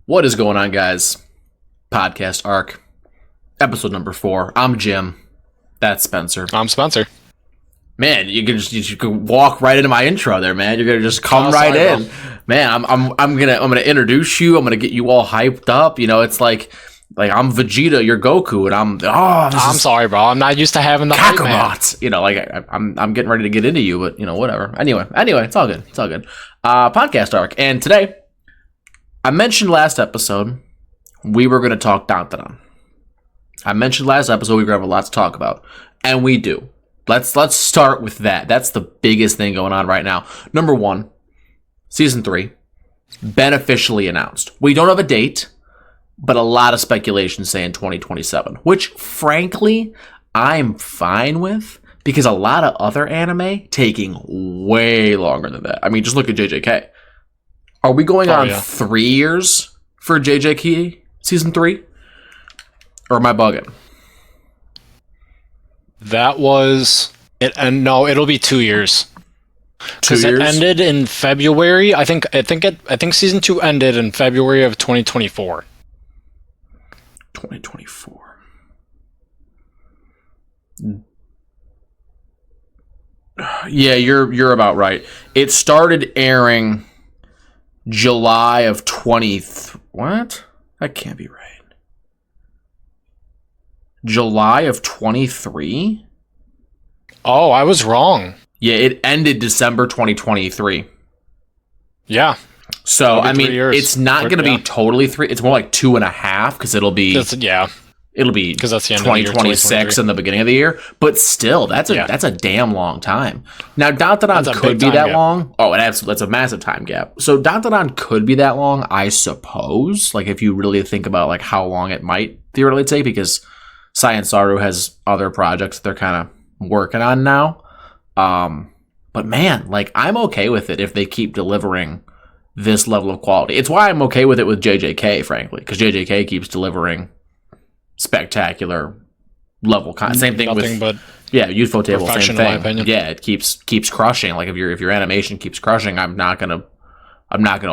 What is going on, guys? Podcast Arc, episode number 4. I'm Jim. That's Spencer. I'm Spencer. Man, you can walk right into my intro there, man. You're gonna just come right in, man. I'm gonna introduce you. I'm gonna get you all hyped up. You know, it's like I'm Vegeta, you're Goku, and I'm sorry, bro. I'm not used to having the hype, man. You know, like I'm getting ready to get into you, but you know, whatever. Anyway, it's all good. It's all good. Podcast Arc, and today I mentioned last episode we were gonna talk Dandadan. I mentioned last episode we were gonna have a lot to talk about, and we do. Let's start with that. That's the biggest thing going on right now. Number 1, season 3, been officially announced. We don't have a date, but a lot of speculation saying 2027, which frankly I'm fine with because a lot of other anime taking way longer than that. I mean, just look at JJK. Are we going on 3 years for JJK season 3? Or am I bugging? That was it, and no, it'll be 2 years. 2 years. It ended in February. I think season 2 ended in February of 2024. 2024. Yeah, you're about right. It started airing July of 20. What? That can't be right. July of 23? Oh, I was wrong. Yeah, it ended December 2023. Yeah. So, I mean, it's not going to be totally 3. It's more like 2.5 because it'll be... It'll be because that's the end 2026 in the beginning of the year. But still, that's a damn long time. Now, Dandadan could be that long. Oh, that's a massive time gap. So, Dandadan could be that long, I suppose. Like, if you really think about like how long it might theoretically take, because Science Saru has other projects they're kind of working on now. But man, like I'm okay with it if they keep delivering this level of quality. It's why I'm okay with it with JJK, frankly, because JJK keeps delivering spectacular level content. Same thing Youthful Table, same thing. Yeah, it keeps crushing. Like if your animation keeps crushing, I'm not gonna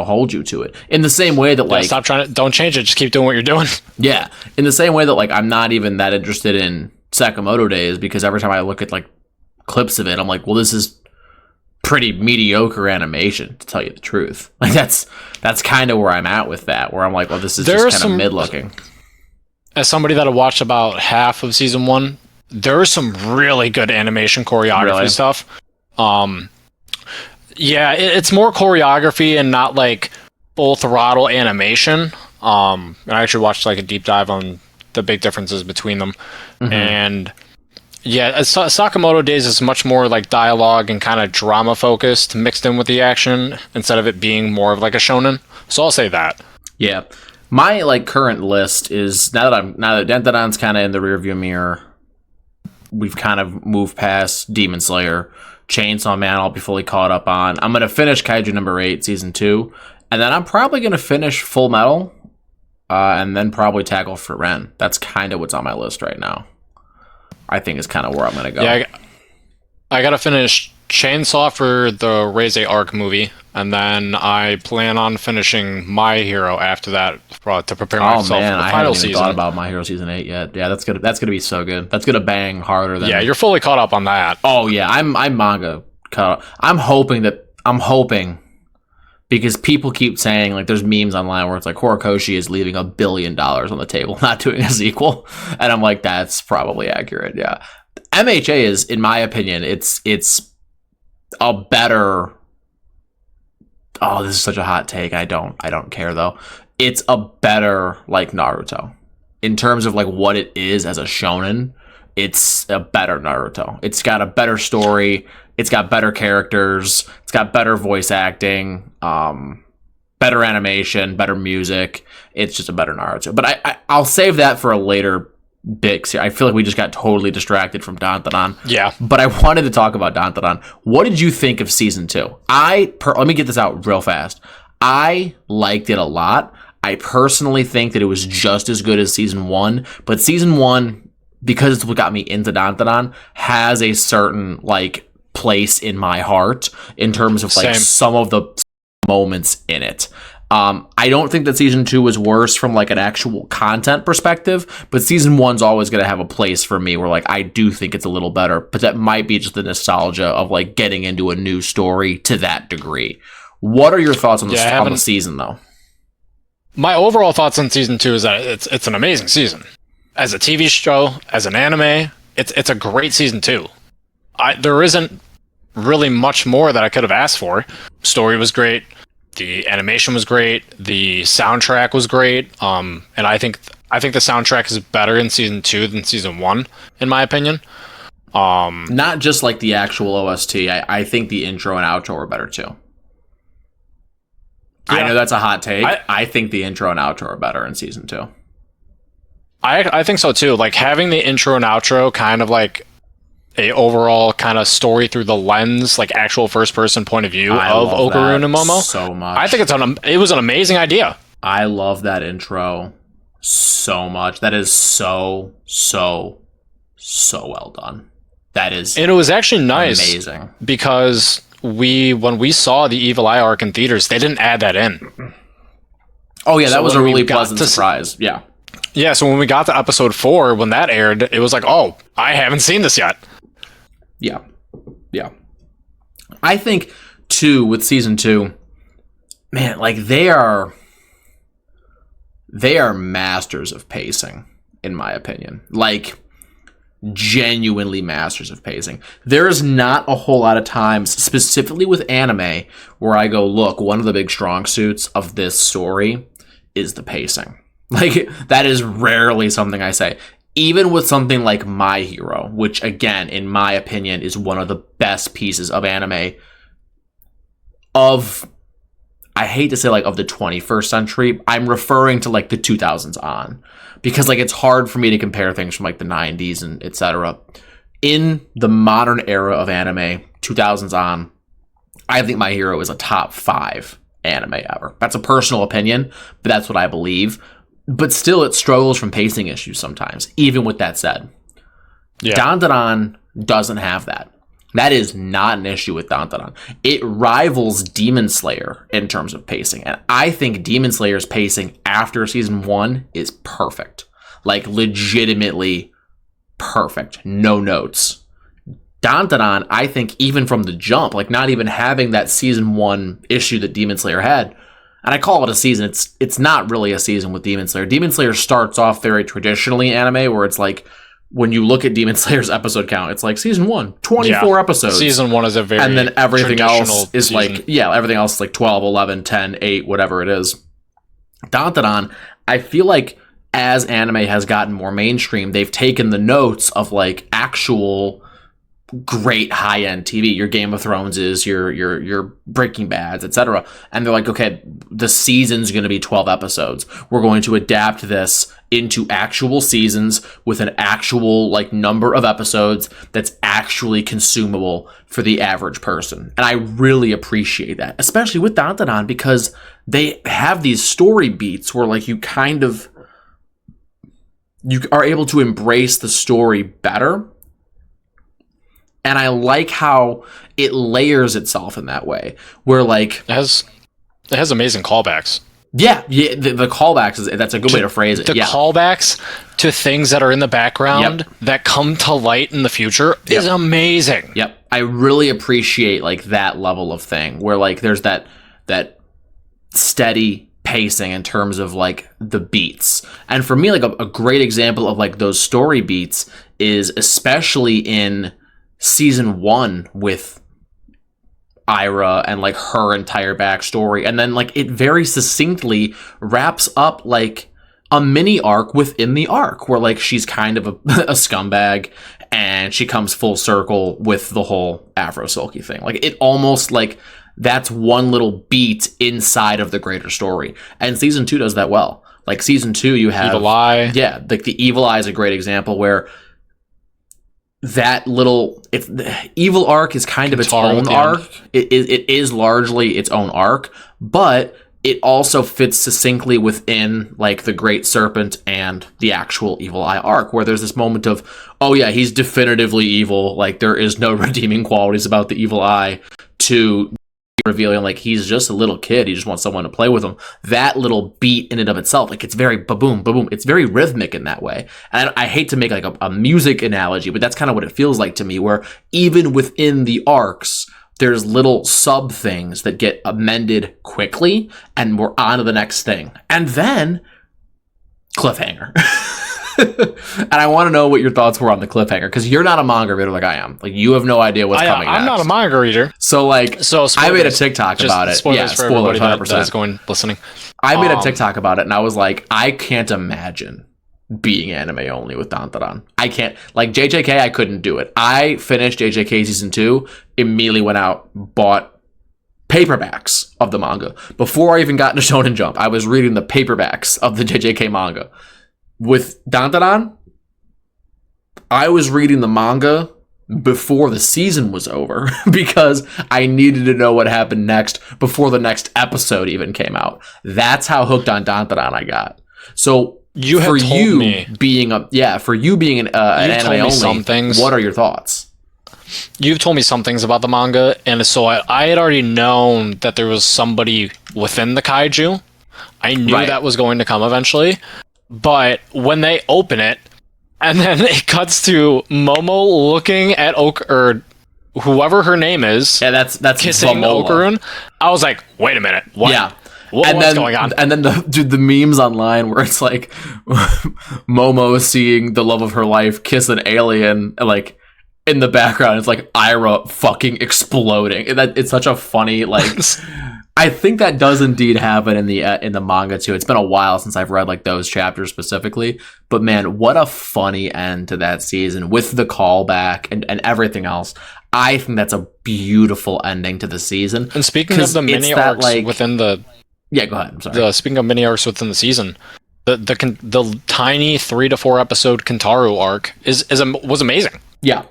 hold you to it. In the same way that don't change it, just keep doing what you're doing. Yeah. In the same way that like I'm not even that interested in Sakamoto Days because every time I look at like clips of it, I'm like, well, this is pretty mediocre animation, to tell you the truth. Like that's kind of where I'm at with that, where I'm like, well, this is just kind of mid-looking. As somebody that watched about half of season 1, there's some really good animation choreography stuff. Yeah, it's more choreography and not like full throttle animation. And I actually watched like a deep dive on the big differences between them. Mm-hmm. And yeah, Sakamoto Days is much more like dialogue and kind of drama focused mixed in with the action instead of it being more of like a shonen. So I'll say that. Yeah. My like current list is now that Dandadan's kind of in the rearview mirror, we've kind of moved past Demon Slayer. Chainsaw Man I'll be fully caught up on. I'm going to finish Kaiju number 8 season 2, and then I'm probably going to finish Full Metal and then probably tackle Frieren. That's kind of what's on my list right now. I think is kind of where I'm going to go. Yeah, I got to finish Chainsaw for the Raise Arc movie, and then I plan on finishing My Hero after that to prepare myself for the final season. I haven't even thought about My Hero season 8 yet. Yeah, that's gonna be so good. That's gonna bang harder than. Yeah, you're fully caught up on that. Oh yeah, I'm manga caught up. I'm hoping because people keep saying like there's memes online where it's like Horikoshi is leaving $1 billion on the table, not doing a sequel, and I'm like that's probably accurate. Yeah, MHA is, in my opinion, it's a better. Oh, this is such a hot take. I don't care though. It's a better like Naruto in terms of like what it is as a shonen. It's a better Naruto. It's got a better story. It's got better characters. It's got better voice acting, better animation, better music. It's just a better Naruto. But I'll save that for a later bit. I feel like we just got totally distracted from Dandadan. Yeah. But I wanted to talk about Dandadan. What did you think of season 2? Let me get this out real fast. I liked it a lot. I personally think that it was just as good as season 1, but season 1, because it's what got me into Dandadan, has a certain like place in my heart in terms of like some of the moments in it. I don't think that season 2 was worse from like an actual content perspective, but season 1's always going to have a place for me where like I do think it's a little better, but that might be just the nostalgia of like getting into a new story to that degree. What are your thoughts on the season though? My overall thoughts on season 2 is that it's an amazing season. As a TV show, as an anime, it's a great season 2. There isn't really much more that I could have asked for. Story was great. The animation was great. The soundtrack was great. And I think the soundtrack is better in season 2 than season 1, in my opinion. Not just like the actual OST. I think the intro and outro are better too. Yeah. I know that's a hot take. I think the intro and outro are better in season 2. I think so too. Like having the intro and outro kind of like a overall kind of story through the lens, like actual first person point of view of Okarun and Momo. So much. I think it was an amazing idea. I love that intro so much. That is so well done. That is, and it was actually nice, amazing, because when we saw the Evil Eye arc in theaters, they didn't add that in. Oh yeah, that was a really pleasant surprise. Yeah. Yeah, so when we got to episode 4, when that aired, it was like, oh, I haven't seen this yet. Yeah. I think, too, with season 2, man, like, they are masters of pacing, in my opinion. Like, genuinely masters of pacing. There is not a whole lot of times, specifically with anime, where I go, look, one of the big strong suits of this story is the pacing. Like, that is rarely something I say. Even with something like My Hero, which, again, in my opinion, is one of the best pieces of anime of, I hate to say, like, of the 21st century. I'm referring to, like, the 2000s on. Because, like, it's hard for me to compare things from, like, the 90s and etc. In the modern era of anime, 2000s on, I think My Hero is a top 5 anime ever. That's a personal opinion, but that's what I believe. But still, it struggles from pacing issues sometimes, even with that said. Yeah. Dandadan doesn't have that. That is not an issue with Dandadan. It rivals Demon Slayer in terms of pacing. And I think Demon Slayer's pacing after season 1 is perfect. Like, legitimately perfect. No notes. Dandadan, I think, even from the jump, like, not even having that season 1 issue that Demon Slayer had, and I call it a season. It's not really a season with Demon Slayer. Demon Slayer starts off very traditionally anime, where it's like, when you look at Demon Slayer's episode count, it's like season 1, 24 episodes. Season 1 is a very, and then everything else is season. Like, yeah, everything else is like 12, 11, 10, 8, whatever it is. Dandadan, I feel like as anime has gotten more mainstream, they've taken the notes of like actual great high-end TV, your Game of Thrones is, your Breaking Bads, etc. And they're like, okay, the season's going to be 12 episodes. We're going to adapt this into actual seasons with an actual like number of episodes that's actually consumable for the average person. And I really appreciate that, especially with Dandadan, because they have these story beats where like you are able to embrace the story better. And I like how it layers itself in that way, where like it has amazing callbacks. Yeah, the callbacks that's a good way to phrase it. The callbacks to things that are in the background that come to light in the future is amazing. Yep, I really appreciate like that level of thing where like there's that steady pacing in terms of like the beats. And for me, like a great example of like those story beats is especially in season 1 with Ira and like her entire backstory, and then like it very succinctly wraps up like a mini arc within the arc where like she's kind of a scumbag and she comes full circle with the whole Afro Sulky thing. Like it almost like that's one little beat inside of the greater story, and season 2 does that well. Like season 2 you have Evil Eye. Yeah, like the Evil Eye is a great example where that little the evil arc is kind of its own arc. It is largely its own arc, but it also fits succinctly within like the Great Serpent and the actual Evil Eye arc, where there's this moment of, oh yeah, he's definitively evil. Like there is no redeeming qualities about the Evil Eye, to revealing like he's just a little kid, he just wants someone to play with him. That little beat in and of itself, like it's very ba-boom, ba-boom. It's very rhythmic in that way. And I hate to make like a music analogy, but that's kind of what it feels like to me, where even within the arcs, there's little sub things that get amended quickly, and we're on to the next thing. And then cliffhanger. And I want to know what your thoughts were on the cliffhanger, because you're not a manga reader like I am. Like, you have no idea what's coming next. I'm not a manga reader. So, like, I made a TikTok about it. Spoilers for everybody 100%. That's going listening. I made a TikTok about it, and I was like, I can't imagine being anime only with Dandadan. I can't. Like, JJK, I couldn't do it. I finished JJK Season 2, immediately went out, bought paperbacks of the manga. Before I even got into Shonen Jump, I was reading the paperbacks of the JJK manga. With Dandadan, I was reading the manga before the season was over because I needed to know what happened next before the next episode even came out. That's how hooked on Dandadan I got. So for you being an anime only, what are your thoughts? You've told me some things about the manga, and so I had already known that there was somebody within the kaiju. I knew that was going to come eventually. But when they open it, and then it cuts to Momo looking at or whoever her name is, that's kissing Okarun, I was like, wait a minute, what? Yeah. What's going on? And then the memes online where it's like Momo seeing the love of her life kiss an alien, like in the background, it's like Ira fucking exploding. It's such a funny, like. I think that does indeed happen in the manga too. It's been a while since I've read like those chapters specifically, but man, what a funny end to that season with the callback and everything else. I think that's a beautiful ending to the season. And speaking of the mini arcs within the go ahead. I'm sorry. Speaking of mini arcs within the season, the tiny 3 to 4 episode Kentaro arc was amazing. Yeah.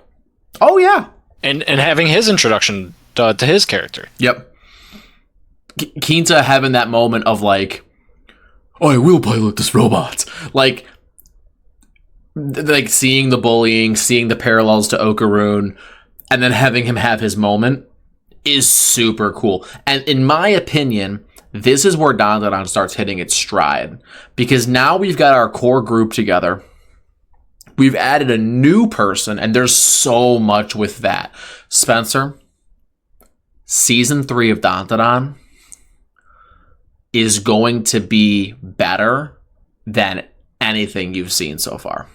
Oh yeah. And having his introduction to his character. Yep. Kinta having that moment of like, I will pilot this robot. Like seeing the bullying, seeing the parallels to Okarun, and then having him have his moment is super cool. And in my opinion, this is where Dandadan starts hitting its stride. Because now we've got our core group together. We've added a new person, and there's so much with that. Spencer, Season 3 of Dandadan is going to be better than anything you've seen so far.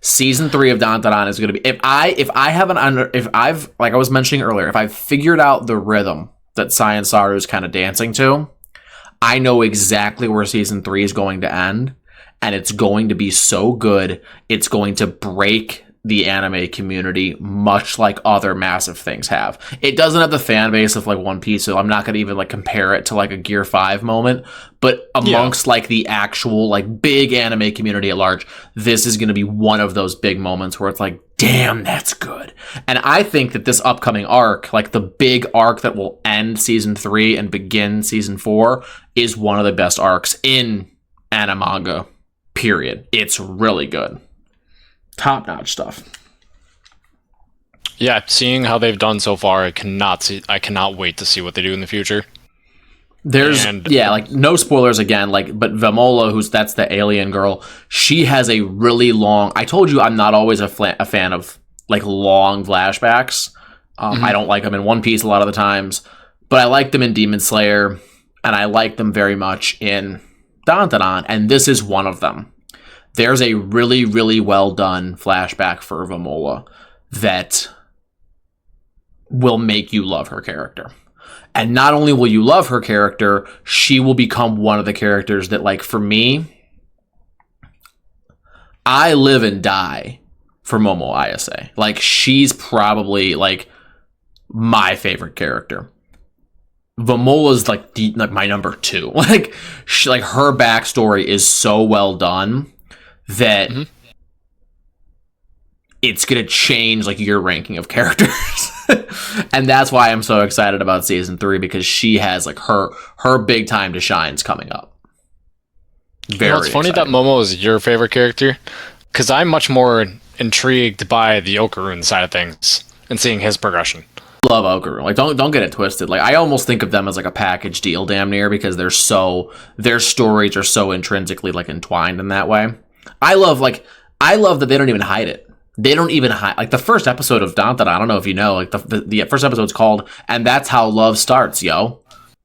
Season 3 of Dandadan is going to be, if I've like I was mentioning earlier, if I've figured out the rhythm that Sai and Saru is kind of dancing to, I know exactly where Season 3 is going to end, and it's going to be so good, it's going to break the anime community, much like other massive things have. It doesn't have the fan base of like One Piece, so I'm not going to even like compare it to like a Gear 5 moment, but amongst like the actual like big anime community at large, this is going to be one of those big moments where it's like, damn, that's good. And I think that this upcoming arc, like the big arc that will end Season 3 and begin Season 4, is one of the best arcs in anime manga, period. It's really good. Top-notch stuff. Yeah, seeing how they've done so far, I cannot wait to see what they do in the future. Like no spoilers again, like, but Vamola, that's the alien girl, she has a really long, I told you I'm not always a fan of like long flashbacks. I don't like them in One Piece a lot of the times, but I like them in Demon Slayer, and I like them very much in Dandadan, and this is one of them. There's a really, really well done flashback for Vamola that will make you love her character. And not only will you love her character, she will become one of the characters that, like, for me, I live and die for Momo Ayase. Like, she's probably, like, my favorite character. Vamola's, like, my number 2. Like, her backstory is so well done that it's going to change like your ranking of characters. And that's why I'm so excited about Season 3, because she has like her big time to shine's coming up. It's funny that Momo is your favorite character, because I'm much more intrigued by the Okarun side of things and seeing his progression. love Okuru. Like, don't get it twisted. Like, I almost think of them as like a package deal, damn near, because their stories are so intrinsically like entwined in that way. I love that they don't even hide it. They don't even hide, like, the first episode of Dandadan, I don't know if you know, like, the first episode's called "And That's How Love Starts," yo.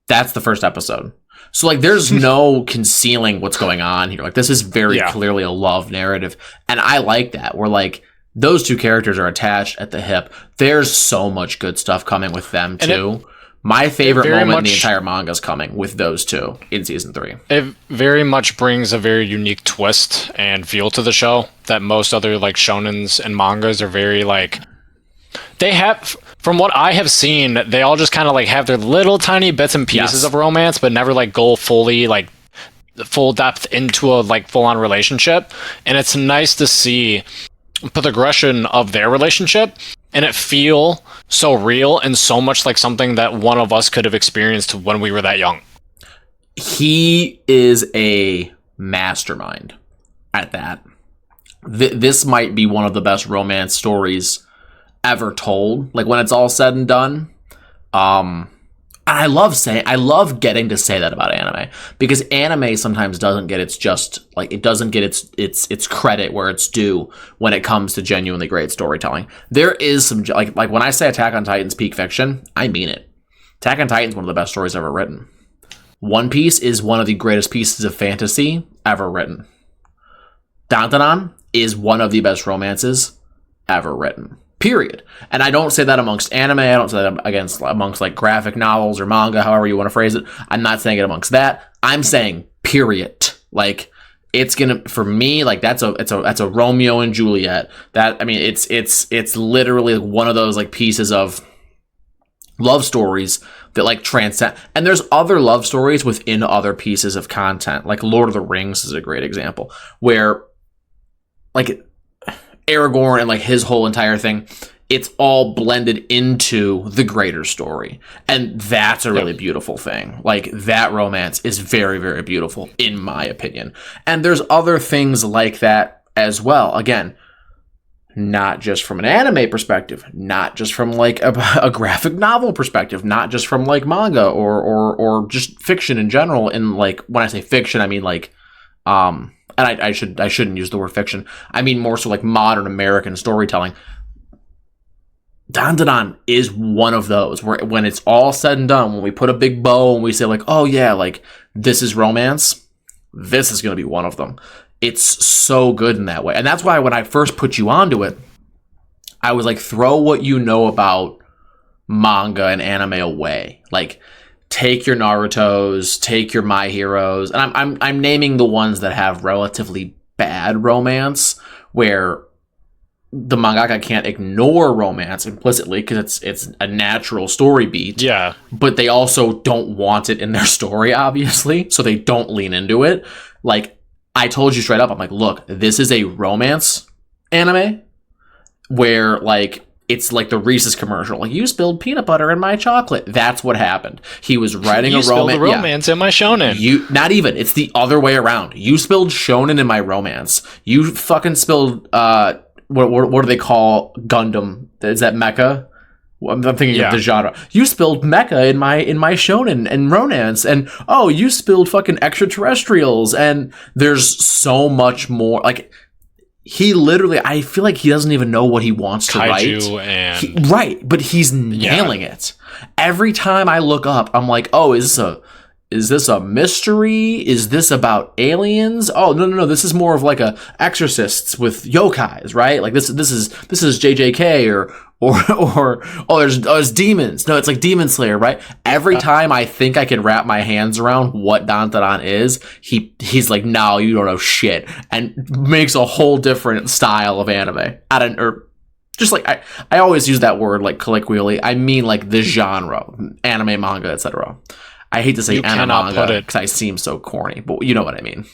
That's the first episode. So, like, there's no concealing what's going on here. Like, this is very clearly a love narrative. And I like that. Where, like, those two characters are attached at the hip. There's so much good stuff coming with them, too. My favorite moment in the entire manga is coming with those two in season 3. It very much brings a very unique twist and feel to the show that most other, like, shonens and mangas are very, like... They have, from what I have seen, they all just kind of, like, have their little tiny bits and pieces of romance, but never, like, go fully, like, full depth into a, like, full-on relationship. And it's nice to see the progression of their relationship and it feel so real and so much like something that one of us could have experienced when we were that young. He is a mastermind at that. This might be one of the best romance stories ever told. Like, when it's all said and done. I love getting to say that about anime, because anime sometimes doesn't get its credit where it's due when it comes to genuinely great storytelling. There is some, like when I say Attack on Titan's peak fiction, I mean it. Attack on Titan's one of the best stories ever written. One Piece is one of the greatest pieces of fantasy ever written. Dandadan is one of the best romances ever written. Period. And I don't say that amongst anime. I don't say that amongst like graphic novels or manga, however you want to phrase it. I'm not saying it amongst that. I'm saying period. Like, it's gonna, for me, like, that's a Romeo and Juliet. That, I mean, it's literally one of those like pieces of love stories that like transcend. And there's other love stories within other pieces of content. Like Lord of the Rings is a great example, where like Aragorn and like his whole entire thing, it's all blended into the greater story. And that's a really beautiful thing. Like, that romance is very, very beautiful, in my opinion. And there's other things like that as well. Again, not just from an anime perspective, not just from like a graphic novel perspective, not just from like manga or just fiction in general. And like, when I say fiction, I mean like, and I shouldn't use the word fiction. I mean more so like modern American storytelling. Dandadan is one of those where when it's all said and done, when we put a big bow and we say like, oh yeah, like this is romance, this is going to be one of them. It's so good in that way. And that's why when I first put you onto it, I was like, throw what you know about manga and anime away. Like, take your Narutos, take your My Heroes, and I'm naming the ones that have relatively bad romance, where the mangaka can't ignore romance implicitly because it's a natural story beat. Yeah. But they also don't want it in their story, obviously, so they don't lean into it. Like, I told you straight up, I'm like, look, this is a romance anime where, like, it's like the Reese's commercial. Like, you spilled peanut butter in my chocolate. That's what happened. He was writing a romance. You spilled romance in my shonen. Not even. It's the other way around. You spilled shonen in my romance. You fucking spilled, what do they call Gundam? Is that mecha? I'm thinking of the genre. You spilled mecha in my shonen and romance. And, oh, you spilled fucking extraterrestrials. And there's so much more. Like, he literally, I feel like he doesn't even know what he wants to write. Right, but he's nailing it. Every time I look up, I'm like, oh, is this a mystery? Is this about aliens? Oh, no. This is more of like a exorcists with yokais, right? Like this is JJK or there's demons. No, it's like Demon Slayer, right? Every time I think I can wrap my hands around what Dandadan is, he's like, no, you don't know shit, and makes a whole different style of anime. Just like I always use that word like colloquially. I mean like the genre, anime, manga, etc. I hate to say anime manga because I seem so corny, but you know what I mean.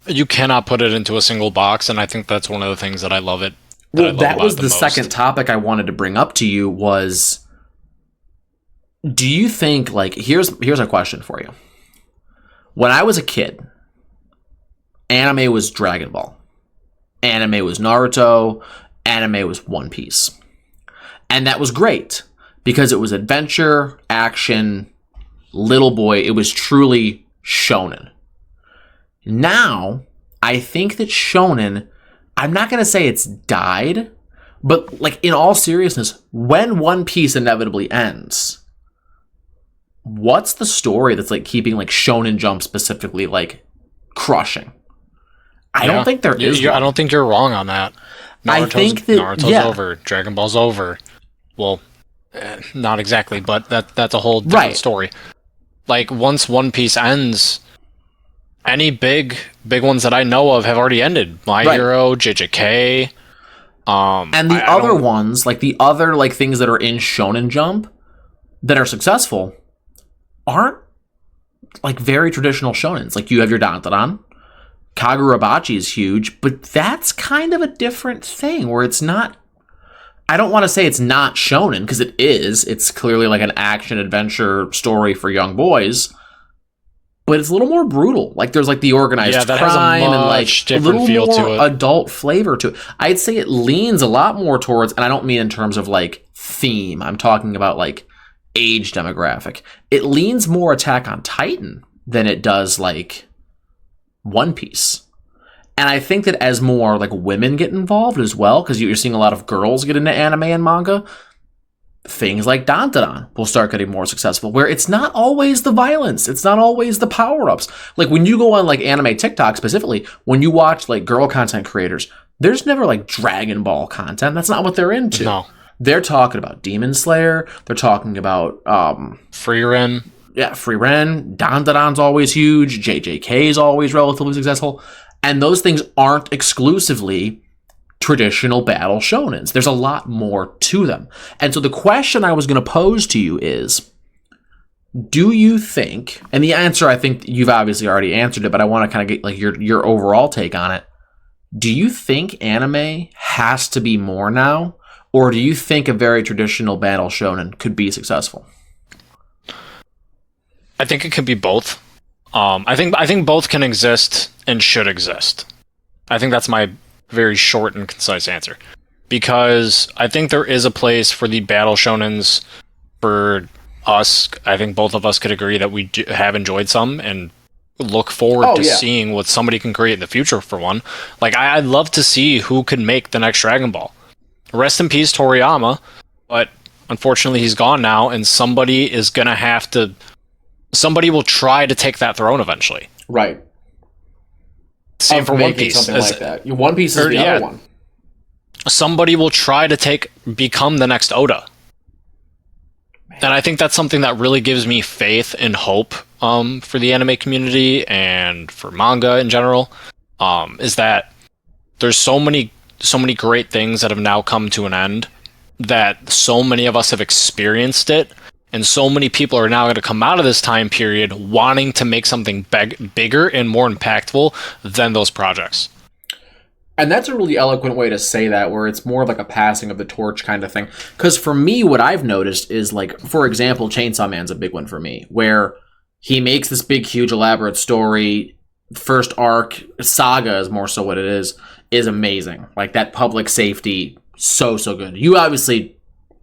You cannot put it into a single box, and I think that's one of the things that I love it. Well, that was the second topic I wanted to bring up to you was, do you think, like, here's a question for you. When I was a kid, anime was Dragon Ball. Anime was Naruto. Anime was One Piece. And that was great because it was adventure, action, little boy. It was truly shonen. Now, I think that shonen, I'm not going to say it's died, but like in all seriousness, when One Piece inevitably ends, what's the story that's like keeping like Shonen Jump specifically like crushing? I don't think there is. I don't think you're wrong on that. I think that Naruto's over. Dragon Ball's over. Well, not exactly, but that's a whole different story. Like once One Piece ends, any big ones that I know of have already ended. My Hero, JJK, and the other ones, like the other like things that are in Shonen Jump that are successful, aren't like very traditional shonens. Like you have your Dandadan. Kagurabachi is huge, but that's kind of a different thing where it's not. I don't want to say it's not shonen because it is. It's clearly like an action adventure story for young boys, but it's a little more brutal. Like there's like the organized crime and like a little more adult flavor to it. I'd say it leans a lot more towards, and I don't mean in terms of like theme. I'm talking about like age demographic. It leans more Attack on Titan than it does like One Piece. And I think that as more like women get involved as well, because you're seeing a lot of girls get into anime and manga, things like Dandadan will start getting more successful, where it's not always the violence, it's not always the power-ups. Like when you go on like anime TikTok specifically, when you watch like girl content creators, there's never like Dragon Ball content. That's not what they're into. No. They're talking about Demon Slayer. They're talking about Free Ren. Yeah, Free Ren. Dandadan's always huge. JJK is always relatively successful. And those things aren't exclusively traditional battle shonens. There's a lot more to them. And so the question I was going to pose to you is, do you think, and the answer I think you've obviously already answered it, but I want to kind of get like your overall take on it. Do you think anime has to be more now? Or do you think a very traditional battle shonen could be successful? I think it could be both. I think both can exist and should exist. I think that's my very short and concise answer. Because I think there is a place for the battle shonens for us. I think both of us could agree that we have enjoyed some and look forward to seeing what somebody can create in the future for one. Like, I'd love to see who can make the next Dragon Ball. Rest in peace, Toriyama, but unfortunately he's gone now, and somebody is going to have to... Somebody will try to take that throne eventually. Right. Same for One Piece. Something like that. One Piece is the other one. Somebody will try to become the next Oda. Man. And I think that's something that really gives me faith and hope for the anime community and for manga in general. Is that there's so many great things that have now come to an end, that so many of us have experienced it. And so many people are now going to come out of this time period wanting to make something bigger and more impactful than those projects. And that's a really eloquent way to say that, where it's more like a passing of the torch kind of thing. Because for me, what I've noticed is, like, for example, Chainsaw Man's a big one for me, where he makes this big, huge, elaborate story. First arc, saga is more so what it is amazing. Like, that public safety, so good. You obviously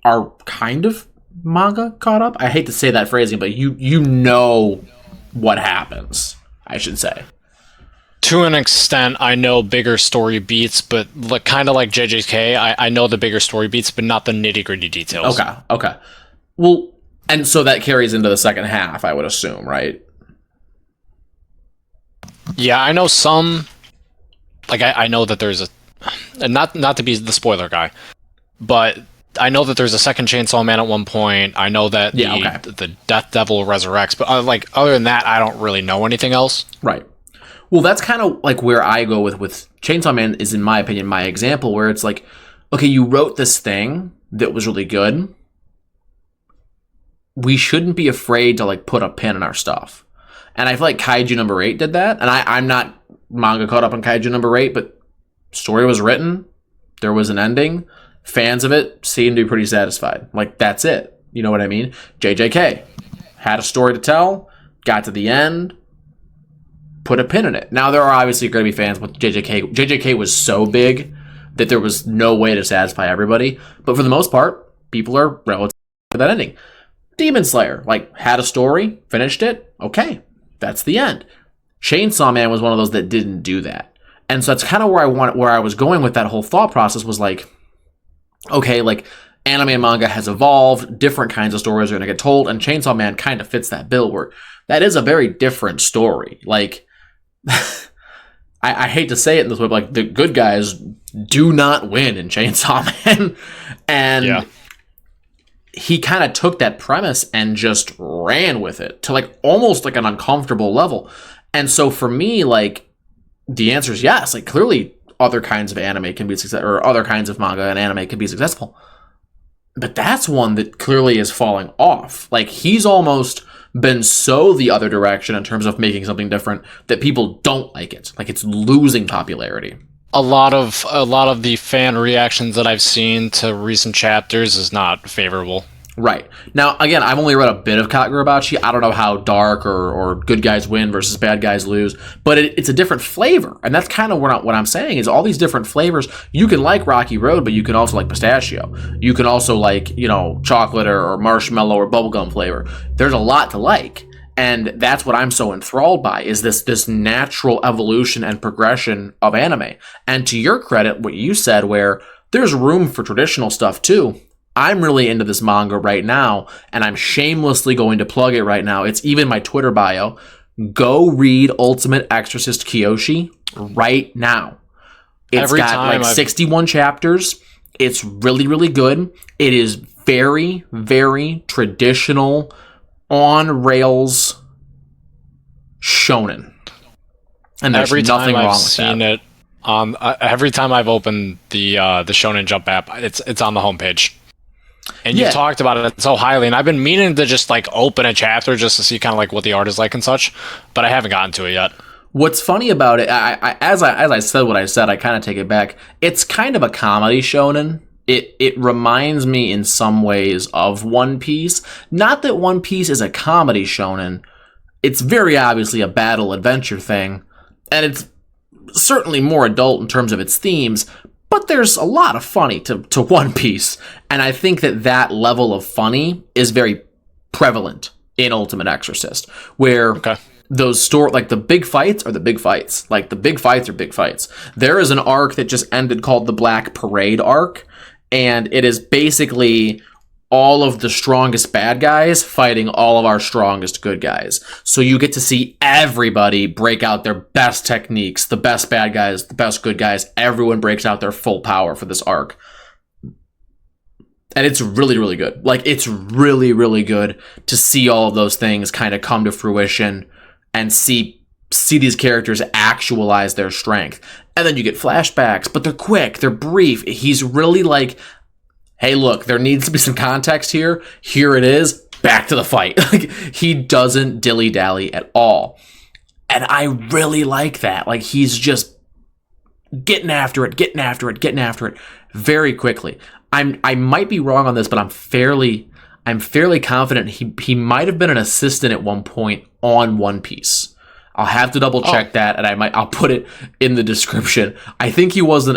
are kind of manga caught up. I hate to say that phrasing, but you know what happens, I should say. To an extent, I know bigger story beats, but kind of like JJK, I know the bigger story beats, but not the nitty-gritty details. Okay. Well, and so that carries into the second half, I would assume, right? Yeah, I know some... Like, I know that there's a... And not to be the spoiler guy, but... I know that there's a second Chainsaw Man at one point. I know that the Death Devil resurrects, but other than that, I don't really know anything else. Right. Well, that's kind of like where I go with Chainsaw Man is, in my opinion, my example, where it's like, okay, you wrote this thing that was really good. We shouldn't be afraid to like put a pin in our stuff. And I feel like Kaiju number 8 did that. And I'm not manga caught up on Kaiju number 8, but story was written. There was an ending. Fans of it seem to be pretty satisfied. Like, that's it. You know what I mean? JJK had a story to tell, got to the end, put a pin in it. Now, there are obviously going to be fans with JJK. JJK was so big that there was no way to satisfy everybody. But for the most part, people are relatively that ending. Demon Slayer, like, had a story, finished it, okay, that's the end. Chainsaw Man was one of those that didn't do that. And so that's kind of where I was going with that whole thought process was like, okay, like, anime and manga has evolved, different kinds of stories are going to get told, and Chainsaw Man kind of fits that bill where that is a very different story. Like, I hate to say it in this way, but like, the good guys do not win in Chainsaw Man. And he kind of took that premise and just ran with it to like almost like an uncomfortable level. And so for me, like, the answer is yes. Like, clearly other kinds of anime can be successful, or other kinds of manga and anime can be successful. But that's one that clearly is falling off. Like, he's almost been so the other direction in terms of making something different that people don't like it. Like, it's losing popularity. A lot of the fan reactions that I've seen to recent chapters is not favorable. Right. Now, again, I've only read a bit of Kagurabachi. I don't know how dark or good guys win versus bad guys lose, but it's a different flavor. And that's kind of what I'm saying is all these different flavors. You can like Rocky Road, but you can also like pistachio. You can also like, you know, chocolate or marshmallow or bubblegum flavor. There's a lot to like. And that's what I'm so enthralled by is this natural evolution and progression of anime. And to your credit, what you said, where there's room for traditional stuff too. I'm really into this manga right now, and I'm shamelessly going to plug it right now. It's even my Twitter bio. Go read Ultimate Exorcist Kyoshi right now. It's got like 61 chapters. It's really, really good. It is very, very traditional, on rails shonen. And there's nothing wrong with that. Every time I've opened the Shonen Jump app, it's on the homepage. And you talked about it so highly, and I've been meaning to just like open a chapter just to see kind of like what the art is like and such, but I haven't gotten to it yet. What's funny about it, as I said what I said, I kind of take it back. It's kind of a comedy shonen. It reminds me in some ways of One Piece. Not that One Piece is a comedy shonen. It's very obviously a battle adventure thing, and it's certainly more adult in terms of its themes. But there's a lot of funny to One Piece, and I think that level of funny is very prevalent in Ultimate Exorcist, where those like the big fights are the big fights. Like, the big fights are big fights. There is an arc that just ended called the Black Parade arc, and it is basically all of the strongest bad guys fighting all of our strongest good guys. So you get to see everybody break out their best techniques, the best bad guys, the best good guys. Everyone breaks out their full power for this arc. And it's really, really good. Like, it's really, really good to see all of those things kind of come to fruition and see these characters actualize their strength. And then you get flashbacks, but they're quick, they're brief. He's really like, hey, look, there needs to be some context here. Here it is. Back to the fight. Like, he doesn't dilly-dally at all. And I really like that. Like, he's just getting after it very quickly. I might be wrong on this, but I'm fairly confident he might have been an assistant at one point on One Piece. I'll have to double check that, and I'll put it in the description. I think he was an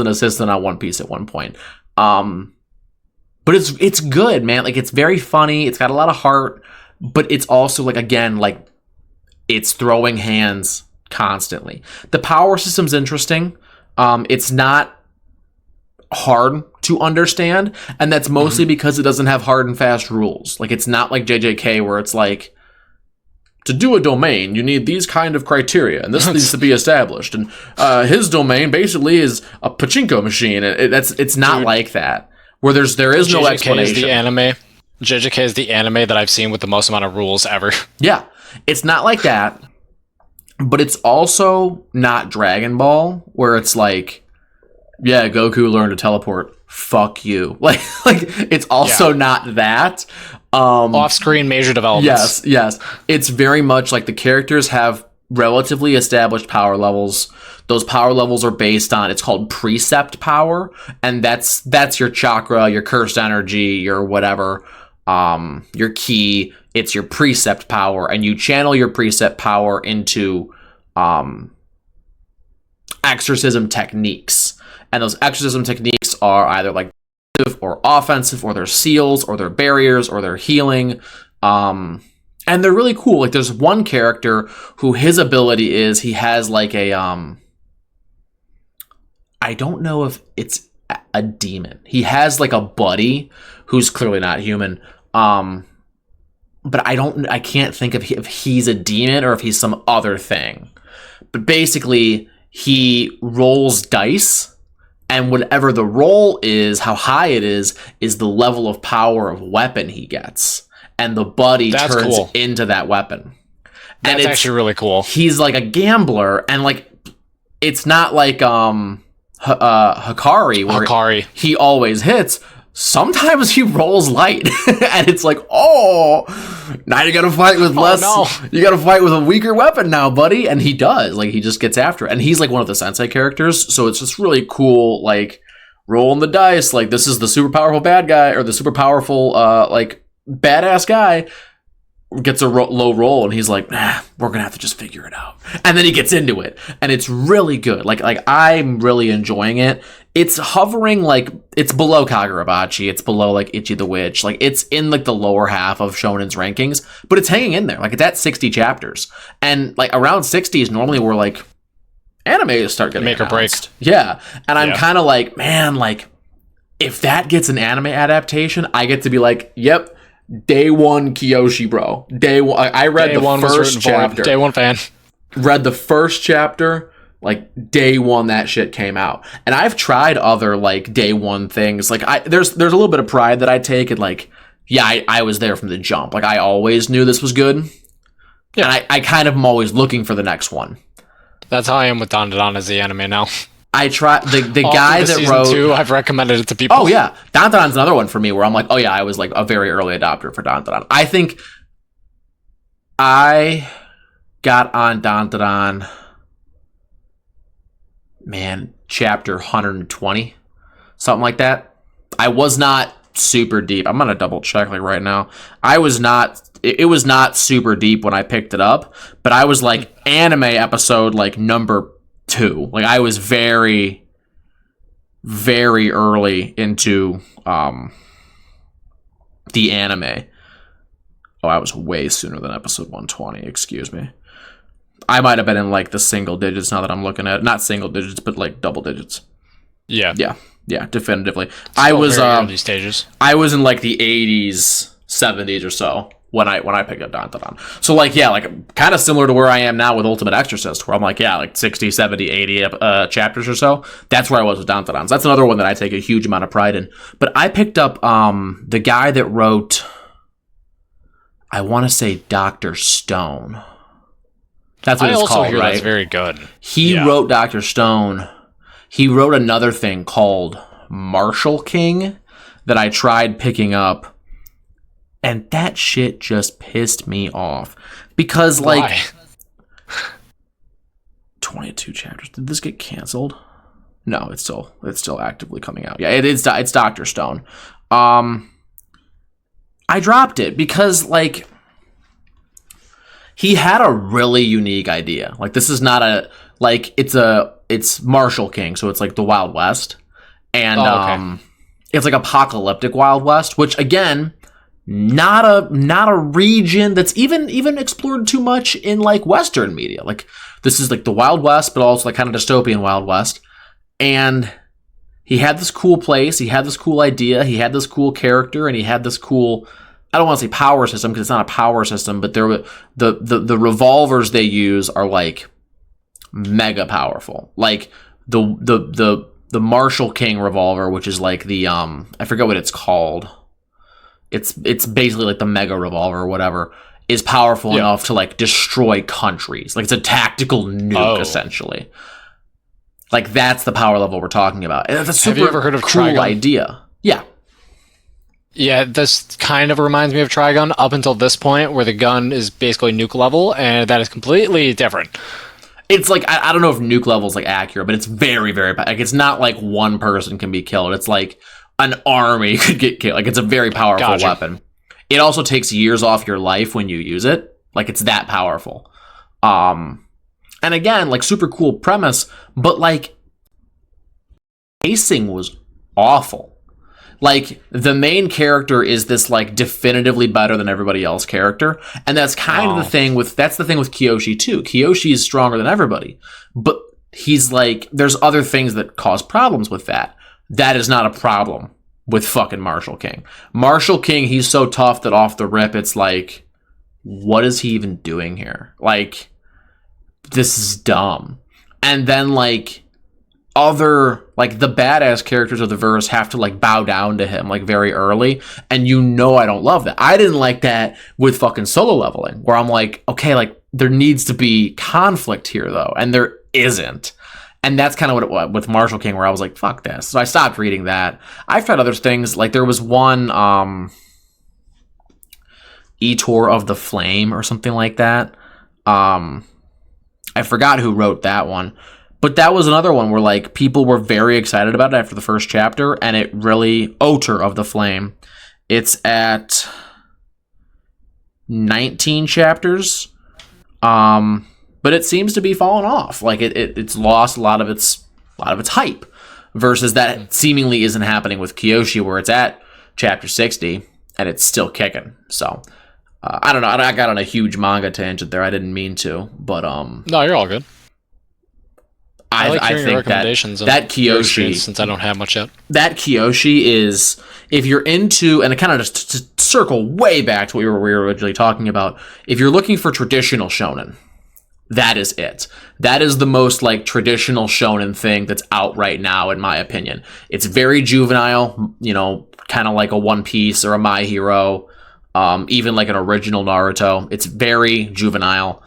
assistant on One Piece at one point. But it's good, man. Like, it's very funny. It's got a lot of heart, but it's also like, again, like, it's throwing hands constantly. The power system's interesting. It's not hard to understand, and that's mostly because it doesn't have hard and fast rules. Like, it's not like JJK where it's like, to do a domain, you need these kind of criteria, and this needs to be established. And his domain basically is a pachinko machine. It's not like that, where there is no explanation. JJK is the anime that I've seen with the most amount of rules ever. Yeah, it's not like that, but it's also not Dragon Ball, where it's like, yeah, Goku learned to teleport. Fuck you. Like it's also not that. Off-screen major developments. Yes. It's very much like the characters have relatively established power levels. Those power levels are based on, it's called precept power, and that's your chakra, your cursed energy, your whatever, your ki. It's your precept power, and you channel your precept power into exorcism techniques. And those exorcism techniques are either like or offensive, or they're seals, or they're barriers, or they're healing. And they're really cool. Like, there's one character who his ability is he has like a I don't know if it's a demon. He has like a buddy who's clearly not human. But I can't think of if he's a demon or if he's some other thing. But basically, he rolls dice, and whatever the roll is, how high it is the level of power of weapon he gets. And the buddy turns into that weapon. That's actually really cool. He's like a gambler, and like it's not like Hikari, where he always hits. Sometimes he rolls light, and it's like, oh, now you gotta fight with less. No. You gotta fight with a weaker weapon now, buddy. And he does. Like, he just gets after it. And he's like one of the sensei characters, so it's just really cool. Like, rolling the dice. Like, this is the super powerful bad guy, or the super powerful like badass guy gets a low roll, and he's like, we're gonna have to just figure it out. And then he gets into it, and it's really good. Like I'm really enjoying it. It's hovering, like, it's below Kagurabachi, it's below like Ichi the Witch, like it's in like the lower half of Shonen's rankings, but it's hanging in there. Like, it's at 60 chapters, and like around 60 is normally where like animes start getting make or break. Yeah, and I'm kind of like, man, like if that gets an anime adaptation, I get to be like, yep. Day one Kyoshi, bro. Day one. I read the first chapter. Day one fan. Read the first chapter. Like, day one that shit came out. And I've tried other like day one things. Like, there's a little bit of pride that I take, and like, yeah, I was there from the jump. Like, I always knew this was good. Yeah. And I kind of am always looking for the next one. That's how I am with Dandadan as the anime now. I tried the guy that wrote 2, I've recommended it to people. Oh yeah, Dandadan's another one for me where I'm like, oh yeah, I was like a very early adopter for Dandadan. I think I got on Dandadan, man, chapter 120, something like that. I was not super deep. I'm gonna double check like right now. It was not super deep when I picked it up, but I was like anime episode like number 2. Like, I was very, very early into the anime. Oh, I was way sooner than episode 120, excuse me. I might have been in like the single digits now that I'm looking at it. Not single digits, but like double digits. Yeah, definitively. Still I was early stages. I was in like the 80s, 70s or so when I picked up Dandadan. So like, yeah, like kind of similar to where I am now with Ultimate Exorcist, where I'm like, yeah, like 60, 70, 80 chapters or so. That's where I was with Dandadan. So that's another one that I take a huge amount of pride in. But I picked up the guy that wrote, I want to say Dr. Stone. That's what it's called, right? I also hear that's very good. He wrote Dr. Stone. He wrote another thing called Martial King that I tried picking up. And that shit just pissed me off. Because, like, why? 22 chapters. Did this get canceled? No, it's still actively coming out. Yeah, it's Dr. Stone. I dropped it because, like, he had a really unique idea. Like, this is not a, like, it's Martial King, so it's like the Wild West. And it's like apocalyptic Wild West, which, again, not a region that's even explored too much in like Western media. Like, this is like the Wild West, but also like kind of dystopian Wild West. And he had this cool place, he had this cool idea, he had this cool character, and he had this cool, I don't want to say power system because it's not a power system, but the revolvers they use are like mega powerful. Like the Martial King revolver, which is like the I forget what it's called. It's basically like the mega revolver or whatever, is powerful enough to like destroy countries. Like, it's a tactical nuke essentially. Like, that's the power level we're talking about. And that's a super Have you ever heard of cool Trigun? Idea. Yeah. Yeah, this kind of reminds me of Trigun up until this point, where the gun is basically nuke level, and that is completely different. It's like, I don't know if nuke level is like accurate, but it's very, very, like, it's not like one person can be killed. It's like an army could get killed. Like, it's a very powerful weapon. It also takes years off your life when you use it. Like, it's that powerful. And again, like, super cool premise, but like, pacing was awful. Like, the main character is this, like, definitively better than everybody else character. And that's kind of the thing with Kyoshi, too. Kyoshi is stronger than everybody. But he's like, there's other things that cause problems with that. That is not a problem with fucking Marshall King. Marshall King, he's so tough that off the rip, it's like, what is he even doing here? Like, this is dumb. And then, like, other, like, the badass characters of the verse have to, like, bow down to him, like, very early. And I don't love that. I didn't like that with fucking Solo Leveling, where I'm like, okay, like, there needs to be conflict here, though. And there isn't. And that's kind of what it was with Marshall King, where I was like, fuck this. So I stopped reading that. I've tried other things. Like, there was one, Etor of the Flame or something like that. I forgot who wrote that one. But that was another one where, like, people were very excited about it after the first chapter, and it really... Oter of the Flame. It's at 19 chapters. But it seems to be falling off. Like, it's lost a lot of its hype. Versus that seemingly isn't happening with Kyoshi, where it's at chapter 60, and it's still kicking. So, I don't know. I got on a huge manga tangent there. I didn't mean to, but... No, you're all good. I think that Kyoshi, since I don't have much yet. That Kyoshi is, if you're into, and it kind of just to circle way back to what we were originally talking about, if you're looking for traditional shonen, that is it. That is the most, like, traditional shonen thing that's out right now, in my opinion. It's very juvenile, you know, kind of like a One Piece or a My Hero, even like an original Naruto. It's very juvenile,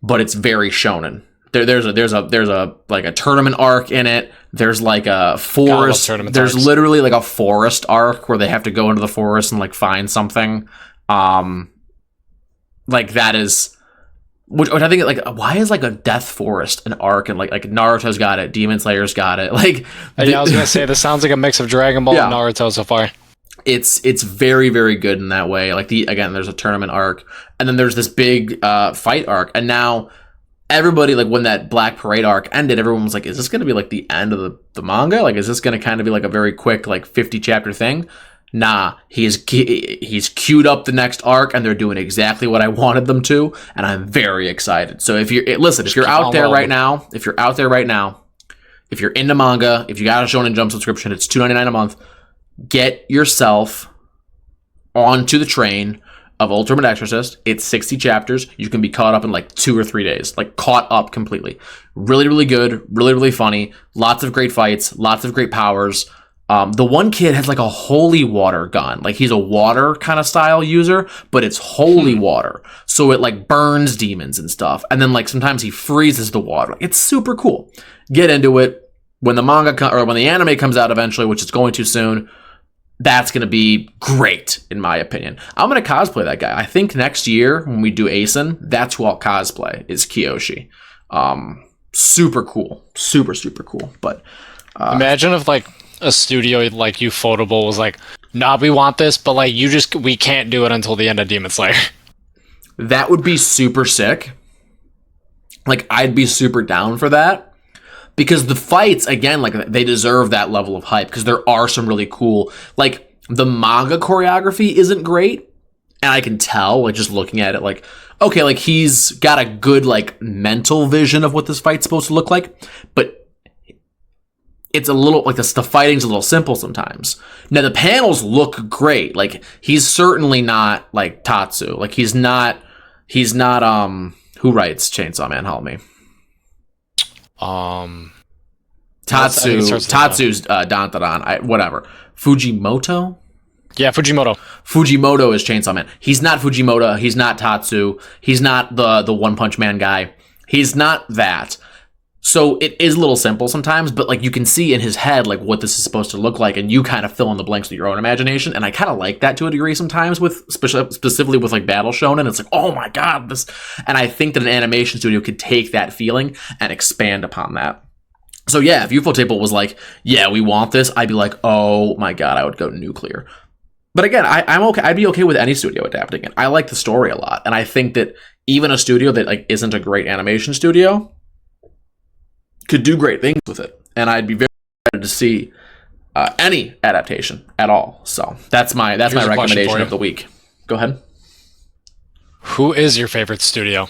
but it's very shonen. There's a like a tournament arc in it. There's like a forest. There's literally like a forest arc where they have to go into the forest and, like, find something. Like, that is, which I think, like, why is, like, a death forest an arc, and like Naruto's got it, Demon Slayer's got it. Like, yeah, I was gonna say, this sounds like a mix of Dragon Ball and Naruto so far. It's very, very good in that way. Like, there's a tournament arc, and then there's this big fight arc, and now everybody, like, when that Black Parade arc ended, everyone was like, is this going to be, like, the end of the manga? Like, is this going to kind of be, like, a very quick, like, 50-chapter thing? Nah, he's queued up the next arc, and they're doing exactly what I wanted them to, and I'm very excited. So if you're out there right now, if you're into manga, if you got a Shonen Jump subscription, it's $2.99 a month, get yourself onto the train of Ultimate Exorcist. It's 60 chapters. You can be caught up in, like, 2 or 3 days. Like, caught up completely. Really, really good. Really, really funny. Lots of great fights. Lots of great powers. The one kid has, like, a holy water gun. Like, he's a water kind of style user, but it's holy water. So it, like, burns demons and stuff. And then, like, sometimes he freezes the water. It's super cool. Get into it. When the when the anime comes out eventually, which is going to soon, that's going to be great, in my opinion. I'm going to cosplay that guy. I think next year, when we do Asen, that's who I'll cosplay, is Kyoshi. Super cool. Super, super cool. But imagine if, like, a studio like Ufotable was like, nah, we want this, but, like, we can't do it until the end of Demon Slayer. That would be super sick. Like, I'd be super down for that. Because the fights, again, like, they deserve that level of hype, because there are some really cool, like, the manga choreography isn't great, and I can tell, like, just looking at it, like, okay, like, he's got a good, like, mental vision of what this fight's supposed to look like, but it's a little, like, the fighting's a little simple sometimes. Now, the panels look great. Like, he's certainly not, like, Tatsu. Like, he's not, who writes Chainsaw Man? Help me. Tatsu's Dandadan, whatever. Fujimoto? Yeah, Fujimoto. Fujimoto is Chainsaw Man. He's not Fujimoto. He's not Tatsu. He's not the One Punch Man guy. He's not that. So it is a little simple sometimes, but, like, you can see in his head, like, what this is supposed to look like, and you kind of fill in the blanks with your own imagination. And I kind of like that to a degree sometimes, with specifically with, like, Battle Shonen. It's like, oh my god, this. And I think that an animation studio could take that feeling and expand upon that. So yeah, if Ufotable was like, yeah, we want this, I'd be like, oh my god, I would go nuclear. But again, I'm okay. I'd be okay with any studio adapting it. I like the story a lot, and I think that even a studio that, like, isn't a great animation studio could do great things with it. And I'd be very excited to see any adaptation at all. So that's my recommendation of the week. Go ahead. Who is your favorite studio?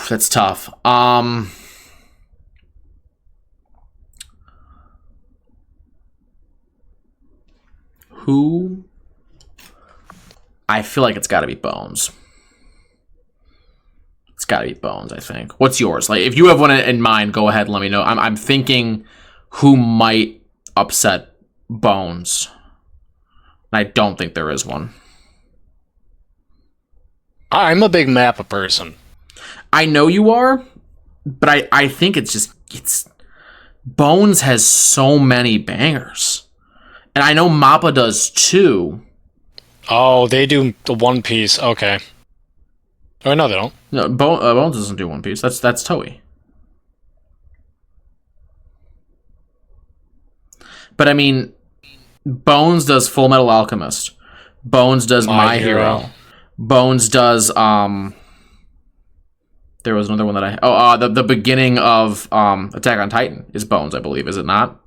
That's tough. Who? I feel like it's got to be Bones. It's got to be Bones, I think. What's yours? Like, if you have one in mind, go ahead and let me know. I'm thinking who might upset Bones. And I don't think there is one. I'm a big Mappa person. I know you are, but I think it's Bones has so many bangers. And I know Mappa does too. Oh, they do the One Piece. Okay. Oh, no, they don't. No, Bones doesn't do One Piece. That's Toei. But I mean, Bones does Full Metal Alchemist. Bones does My Hero. Bones does there was another one that the beginning of Attack on Titan is Bones, I believe, is it not?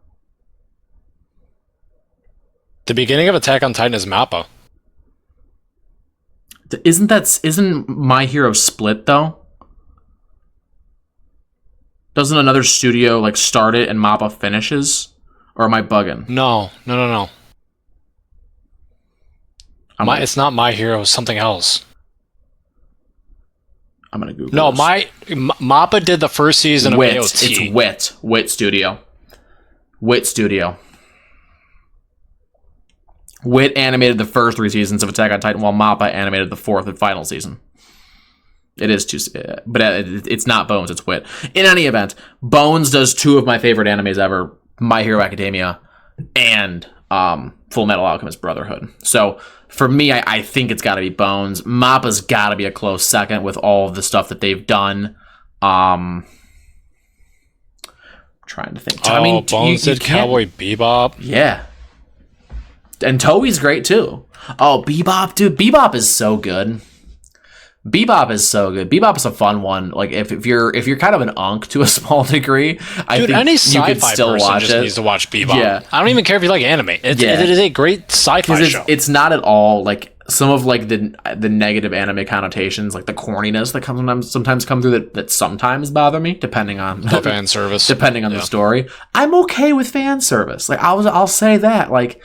The beginning of Attack on Titan is Mappa. Isn't My Hero split though? Doesn't another studio like start it and Mappa finishes? Or am I bugging? No. It's not My Hero, it's something else. I'm gonna Google. No, this. Mappa did the first season of AOT. It's Wit Studio. Wit animated the first 3 seasons of Attack on Titan, while Mappa animated the 4th and final season. It is but it's not Bones, it's Wit. In any event, Bones does 2 of my favorite animes ever: My Hero Academia and Full Metal Alchemist Brotherhood. So for me, I think it's got to be Bones. Mappa's got to be a close second with all of the stuff that they've done. Trying to think. Bones did Cowboy Bebop. Yeah. And Toei's great too. Oh, Bebop, dude. Bebop is so good. Bebop is a fun one. Like if you're kind of an unk to a small degree, I think any you could still watch it. Needs to watch Bebop. Yeah. I don't even care if you like anime. It is a great sci-fi show. It's not at all like some of like the negative anime connotations, like the corniness that sometimes come through that sometimes bother me, depending on the fan service, depending on the story. I'm okay with fan service. Like I'll say that. Like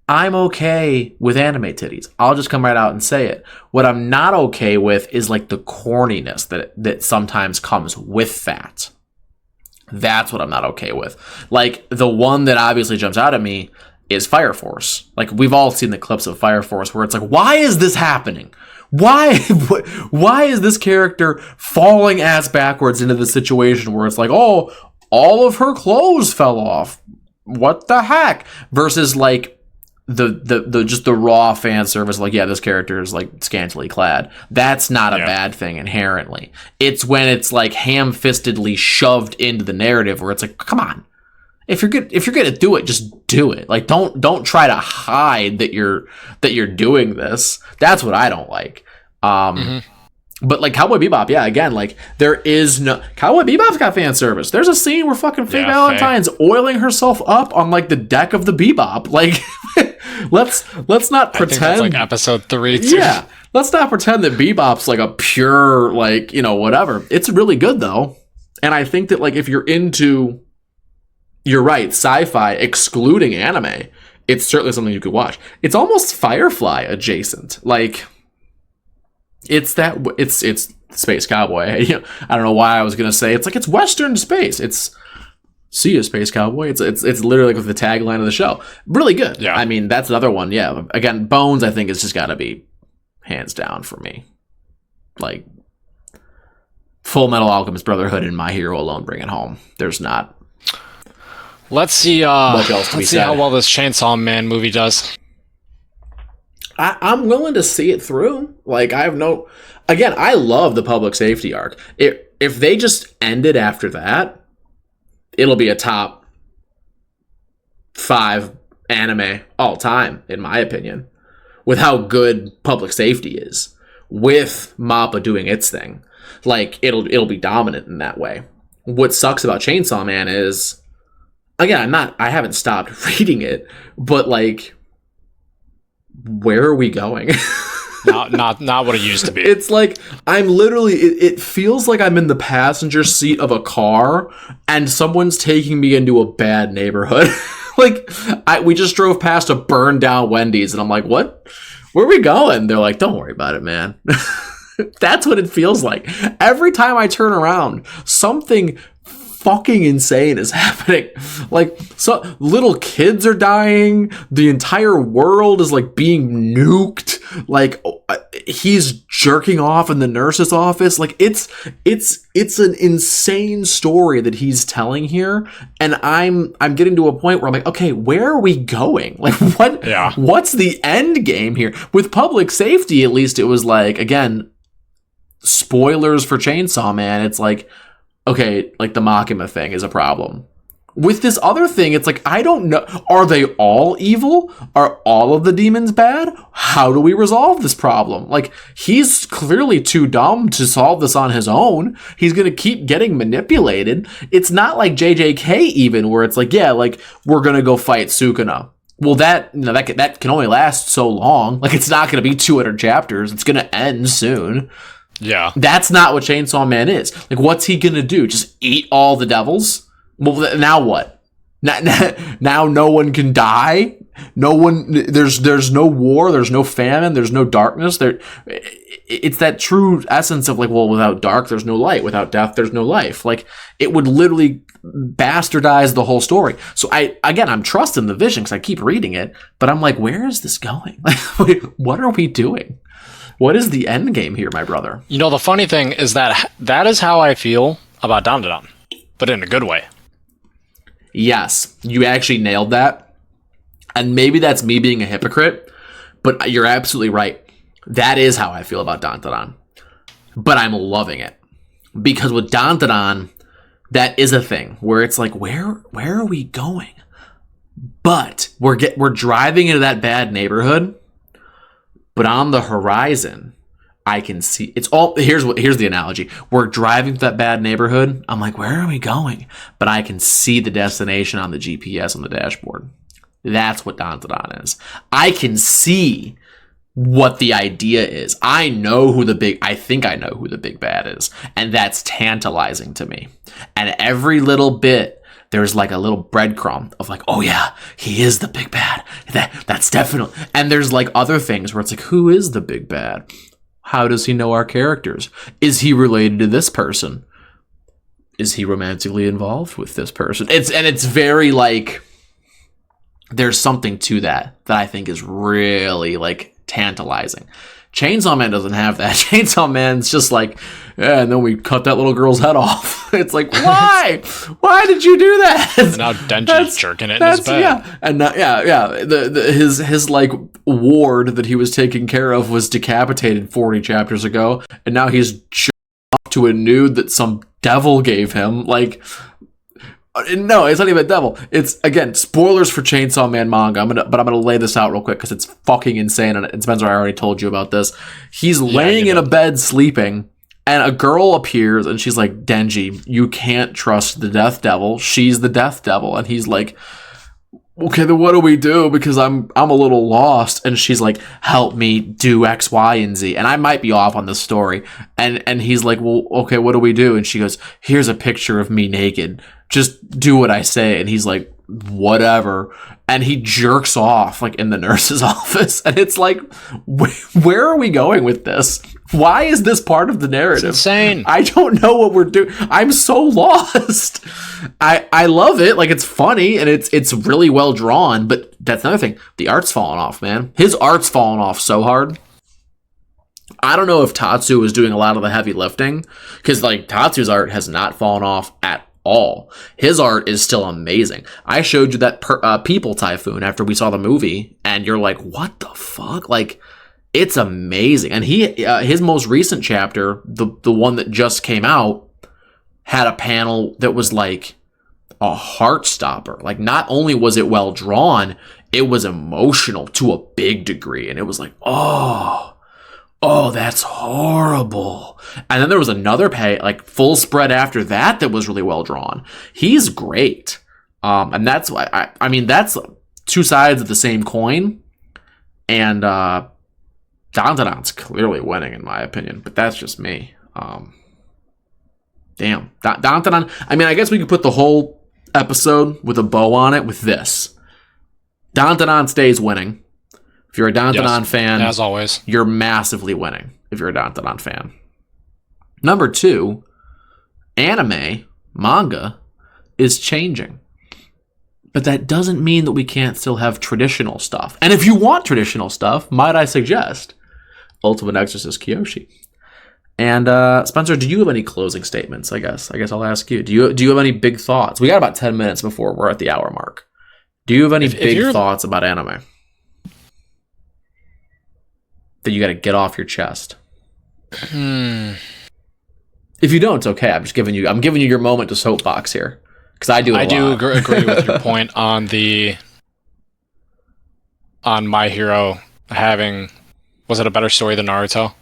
I'm okay with anime titties. I'll just come right out and say it. What I'm not okay with is like the corniness that sometimes comes with that. That's what I'm not okay with. Like the one that obviously jumps out at me is Fire Force. Like we've all seen the clips of Fire Force where it's like, why is this happening? Why is this character falling ass backwards into the situation where it's like, oh, all of her clothes fell off. What the heck? Versus like the just the raw fan service, like, yeah, this character is like scantily clad. That's not a bad thing inherently. It's when it's like ham-fistedly shoved into the narrative where it's like, come on, if you're gonna do it, just do it. Like don't try to hide that you're doing this. That's what I don't like. But like Cowboy Bebop, yeah, again, like there is no Cowboy Bebop's got fan service. There's a scene where fucking Faye Valentine's oiling herself up on like the deck of the Bebop. Like let's not pretend. I think that's like episode 3 too. Yeah, let's not pretend that Bebop's like a pure like, you know, whatever. It's really good though, and I think that like if you're into, you're right, sci-fi excluding anime, it's certainly something you could watch. It's almost Firefly adjacent, like. It's Space Cowboy. You know, I don't know why I was gonna say it's like it's Western space. It's see you, Space Cowboy. It's literally like with the tagline of the show. Really good. Yeah. I mean, that's another one. Yeah. Again, Bones, I think, has just got to be hands down for me. Like Full Metal Alchemist Brotherhood and My Hero alone bring it home. There's not. Let's see. Let's see how well this Chainsaw Man movie does. I'm willing to see it through. Like, I have no... Again, I love the public safety arc. If they just end it after that, it'll be a top 5 anime all time, in my opinion, with how good public safety is. With MAPPA doing its thing. Like, it'll be dominant in that way. What sucks about Chainsaw Man is again, I haven't stopped reading it, but like, where are we going? not what it used to be. It's like I'm literally. It feels like I'm in the passenger seat of a car, and someone's taking me into a bad neighborhood. Like we just drove past a burned down Wendy's, and I'm like, what? Where are we going? They're like, don't worry about it, man. That's what it feels like. Every time I turn around, something fucking insane is happening. Like, so little kids are dying. The entire world is like being nuked. Like, he's jerking off in the nurse's office. Like, it's an insane story that he's telling here. And I'm getting to a point where I'm like, okay, where are we going? Like, what? Yeah. What's the end game here? With public safety, at least it was like, again, spoilers for Chainsaw Man. It's like, okay, like the Makima thing is a problem. With this other thing, it's like, I don't know. Are they all evil? Are all of the demons bad? How do we resolve this problem? Like, he's clearly too dumb to solve this on his own. He's going to keep getting manipulated. It's not like JJK even, where it's like, yeah, like, we're going to go fight Sukuna. Well, that can only last so long. Like, it's not going to be 200 chapters. It's going to end soon. Yeah. That's not what Chainsaw Man is. Like, what's he gonna do? Just eat all the devils? Well, now what? Now no one can die? No one, there's no war, there's no famine, there's no darkness. It's that true essence of like, well, without dark, there's no light. Without death, there's no life. Like, it would literally bastardize the whole story. So I'm trusting the vision because I keep reading it, but I'm like, where is this going? Like, what are we doing? What is the end game here, my brother? You know, the funny thing is that is how I feel about Dandadan, but in a good way. Yes, you actually nailed that. And maybe that's me being a hypocrite, but you're absolutely right. That is how I feel about Dandadan. But I'm loving it. Because with Dandadan, that is a thing where it's like, where are we going? But we're driving into that bad neighborhood. But on the horizon, I can see it's all. Here's the analogy. We're driving to that bad neighborhood. I'm like, where are we going? But I can see the destination on the GPS on the dashboard. That's what Dandadan is. I can see what the idea is. I think I know who the big bad is. And that's tantalizing to me. And every little bit, there's like a little breadcrumb of like, oh yeah, he is the big bad. That's definitely. And there's like other things where it's like, who is the big bad? How does he know our characters? Is he related to this person? Is he romantically involved with this person? It's very like, there's something to that I think is really like tantalizing. Chainsaw Man doesn't have that. Chainsaw Man's just like, yeah, and then we cut that little girl's head off. It's like, why? Why did you do that? And now Denji's jerking it in his bed. Yeah, and his like ward that he was taking care of was decapitated 40 chapters ago, and now he's jerking off to a nude that some devil gave him. Like, no, it's not even a devil. It's, again, spoilers for Chainsaw Man manga. I'm gonna lay this out real quick because it's fucking insane. And Spencer, I already told you about this. He's laying in a bed sleeping, and a girl appears, and she's like, Denji, you can't trust the Death Devil. She's the Death Devil. And he's like, okay, then what do we do? Because I'm a little lost. And she's like, help me do X, Y, and Z. And I might be off on this story. And he's like, well, okay, what do we do? And she goes, here's a picture of me naked. Just do what I say. And he's like, whatever. And he jerks off like in the nurse's office. And it's like, where are we going with this? Why is this part of the narrative? It's insane. I don't know what we're doing. I'm so lost. I love it. Like, it's funny and it's really well drawn, but that's another thing. The art's falling off, man. His art's falling off so hard. I don't know if Tatsu is doing a lot of the heavy lifting, because like Tatsu's art has not fallen off at all. His art is still amazing. I showed you that People Typhoon after we saw the movie, and you're like, what the fuck? Like, it's amazing. And his most recent chapter, the one that just came out, had a panel that was like a heart stopper. Like, not only was it well drawn, it was emotional to a big degree. And it was like, oh, that's horrible. And then there was another full spread after that was really well drawn. He's great. And that's why I mean that's two sides of the same coin, and Dandadan's clearly winning in my opinion, but that's just me. Damn, Dandadan. I mean, I guess we could put the whole episode with a bow on it with this. Dandadan stays winning. If you're a Dandadan fan, as always, you're massively winning. If you're a Dandadan fan. Number 2, anime, manga, is changing. But that doesn't mean that we can't still have traditional stuff. And if you want traditional stuff, might I suggest Ultimate Exorcist Kyoshi. And Spencer, do you have any closing statements? I guess I'll ask you. Do you have any big thoughts? We got about 10 minutes before we're at the hour mark. Do you have any big thoughts about anime that you got to get off your chest? If you don't, it's okay. I'm giving you your moment to soapbox here because I do agree with your point on My Hero having, was it a better story than Naruto?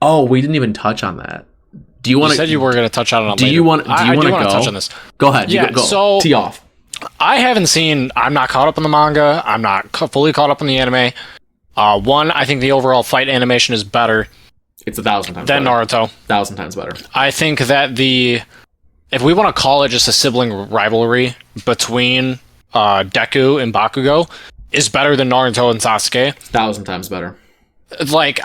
Oh, we didn't even touch on that. Do you want to? You said you were going to touch on it. Do you want to touch on this? Go ahead. Yeah. Go. So tee off. I'm not caught up on the manga. I'm not fully caught up on the anime. One, I think the overall fight animation is better. It's 1,000 times than better. Naruto. 1,000 times better. I think that if we want to call it just a sibling rivalry between Deku and Bakugo, is better than Naruto and Sasuke. 1,000 times better. Like,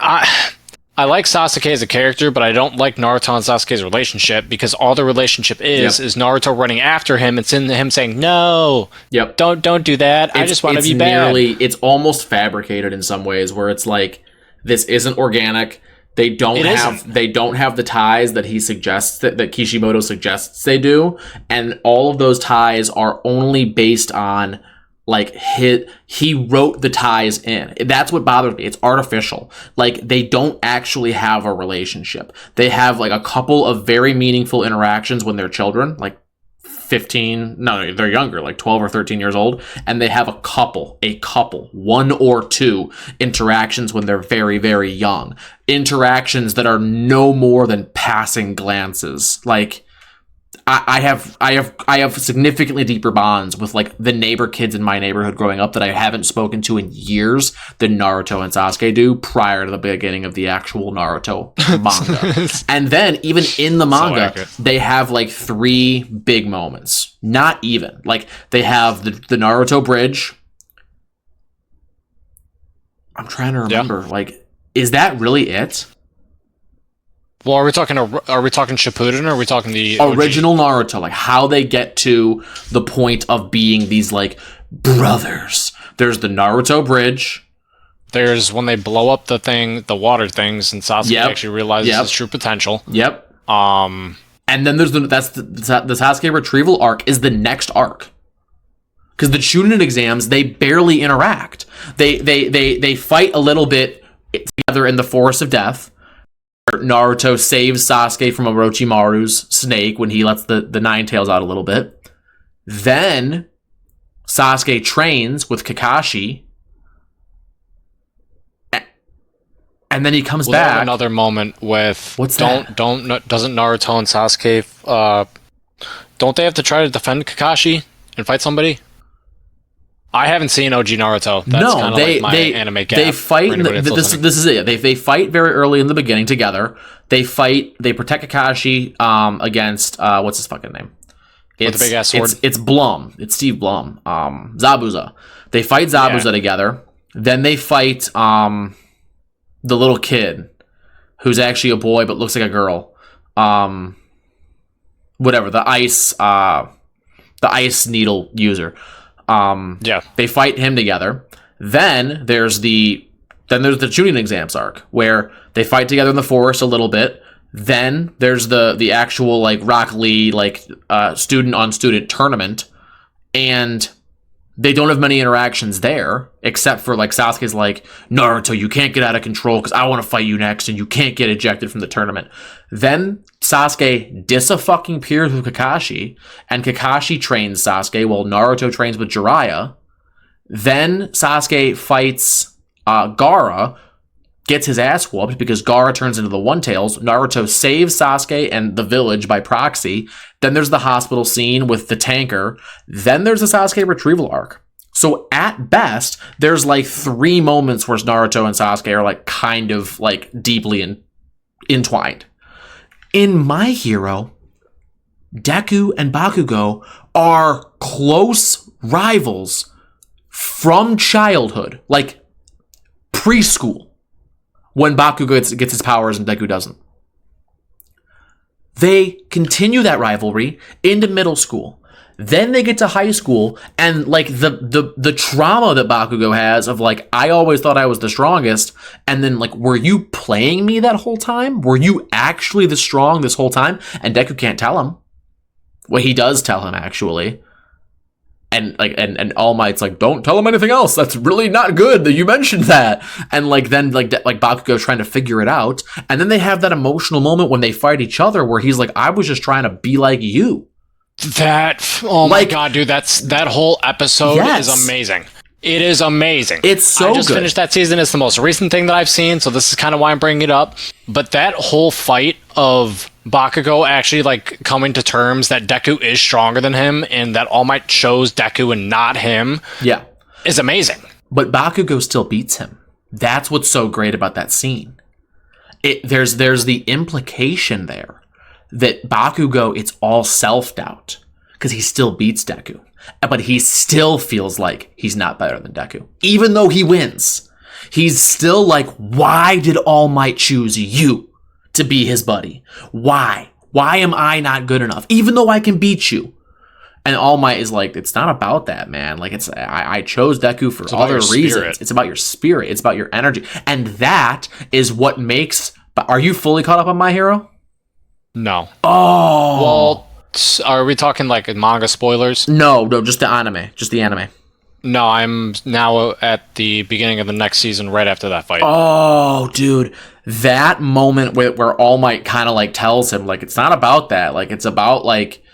I like Sasuke as a character, but I don't like Naruto and Sasuke's relationship because all the relationship is Naruto running after him. It's in him saying, "No, don't do that. I just want to be bad." It's almost fabricated in some ways, where it's like this isn't organic. They don't have the ties that he suggests that Kishimoto suggests they do, and all of those ties are only based on like he wrote the ties in. That's what bothers me. It's artificial. Like they don't actually have a relationship. They have like a couple of very meaningful interactions when they're children, like 15, no, they're younger, like 12 or 13 years old, and they have a couple, 1 or 2 interactions when they're very, very young. Interactions that are no more than passing glances. Like I have significantly deeper bonds with like the neighbor kids in my neighborhood growing up that I haven't spoken to in years than Naruto and Sasuke do prior to the beginning of the actual Naruto manga. And then even in the manga, they have like 3 big moments. Not even. Like they have the Naruto bridge. I'm trying to remember. Like, is that really it? Well, are we talking Shippuden, or are we talking the OG? Original Naruto, like how they get to the point of being these like brothers? There's the Naruto bridge. There's when they blow up the water things, and Sasuke actually realizes his true potential. Yep. And then there's the Sasuke retrieval arc is the next arc. Because the Chunin exams, they barely interact. They fight a little bit together in the Forest of Death. Naruto saves Sasuke from Orochimaru's snake when he lets the Nine Tails out a little bit. Then Sasuke trains with Kakashi, and then he comes back. Have another moment with that? Doesn't Naruto and Sasuke don't they have to try to defend Kakashi and fight somebody? I haven't seen OG Naruto. That's kind of like my anime gap. They fight. This is it. They fight very early in the beginning together. They fight. They protect Kakashi against what's his fucking name? With the big ass sword. It's Blum. It's Steve Blum. Zabuza. They fight Zabuza together. Then they fight the little kid, who's actually a boy but looks like a girl. Whatever, the ice needle user. They fight him together. Then there's the Chunin exams arc where they fight together in the forest a little bit. Then there's the actual like Rock Lee like student on student tournament, and they don't have many interactions there except for like Sasuke's like, Naruto, you can't get out of control because I want to fight you next, and you can't get ejected from the tournament. Then Sasuke disappears with Kakashi, and Kakashi trains Sasuke while Naruto trains with Jiraiya. Then Sasuke fights Gaara, gets his ass whooped because Gaara turns into the One-Tails. Naruto saves Sasuke and the village by proxy. Then there's the hospital scene with the tanker. Then there's the Sasuke retrieval arc. So at best, there's like 3 moments where Naruto and Sasuke are like kind of like deeply entwined. In My Hero, Deku and Bakugo are close rivals from childhood, like preschool, when Bakugo gets his powers and Deku doesn't. They continue that rivalry into middle school. Then they get to high school, and like the trauma that Bakugo has of like, I always thought I was the strongest, and then like, were you playing me that whole time? Were you actually the strong this whole time? And Deku can't tell him. Well, he does tell him actually. And like, and All Might's like, don't tell him anything else. That's really not good that you mentioned that. And like, then like Bakugo's trying to figure it out. And then they have that emotional moment when they fight each other where he's like, I was just trying to be like you. Oh my god, dude, that whole episode is amazing. It is amazing. It's so good. I just finished that season. It's the most recent thing that I've seen, so this is kind of why I'm bringing it up. But that whole fight of Bakugo actually like coming to terms that Deku is stronger than him and that All Might chose Deku and not him, is amazing. But Bakugo still beats him. That's what's so great about that scene. There's the implication there that Bakugo, it's all self-doubt because he still beats Deku. But he still feels like he's not better than Deku. Even though he wins, he's still like, why did All Might choose you to be his buddy? Why? Why am I not good enough? Even though I can beat you. And All Might is like, it's not about that, man. Like, I chose Deku for other reasons. It's about your spirit. It's about your energy. And that is what makes... Are you fully caught up on My Hero? No. Oh. Well... Are we talking like manga spoilers? No, just the anime. Just the anime. No, I'm now at the beginning of the next season right after that fight. Oh, dude. That moment where All Might kind of like tells him, like, it's not about that. Like, it's about like,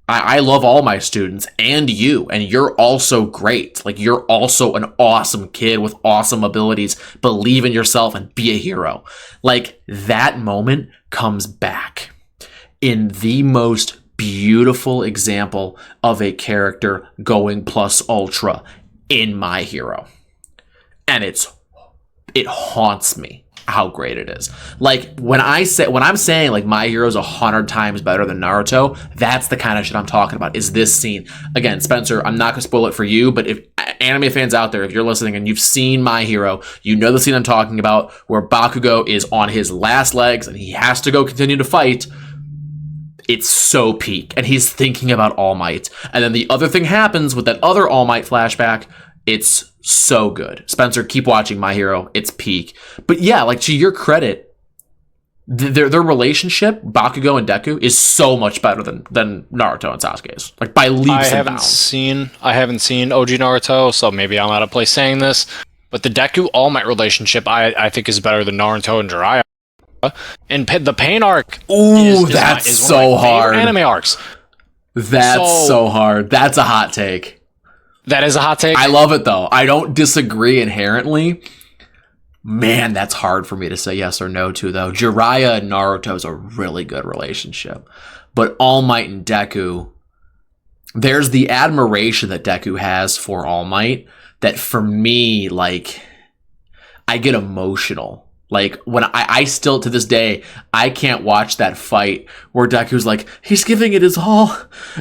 I love all my students and you, and you're also great. Like, you're also an awesome kid with awesome abilities. Believe in yourself and be a hero. Like, that moment comes back in the most beautiful example of a character going plus ultra in My Hero. And it haunts me how great it is. Like, when I'm saying like My Hero's 100 times better than Naruto, that's the kind of shit I'm talking about, is this scene. Again, Spencer, I'm not gonna spoil it for you, but if anime fans out there, if you're listening and you've seen My Hero, you know the scene I'm talking about where Bakugo is on his last legs and he has to go continue to fight. It's so peak, and he's thinking about All Might. And then the other thing happens with that other All Might flashback. It's so good. Spencer, keep watching My Hero. It's peak. But yeah, like, to your credit, their relationship, Bakugo and Deku, is so much better than Naruto and Sasuke's. Like, by leaps and bounds. I haven't seen OG Naruto, so maybe I'm out of place saying this. But the Deku All Might relationship, I think, is better than Naruto and Jiraiya. And the Pain arc is so hard. Anime arcs. That's so hard. That's a hot take. That is a hot take. I love it though. I don't disagree inherently. Man, that's hard for me to say yes or no to though. Jiraiya and Naruto is a really good relationship. But All Might and Deku, there's the admiration that Deku has for All Might that for me, like, I get emotional. Like, when I still, to this day, I can't watch that fight where Deku's like, he's giving it his all,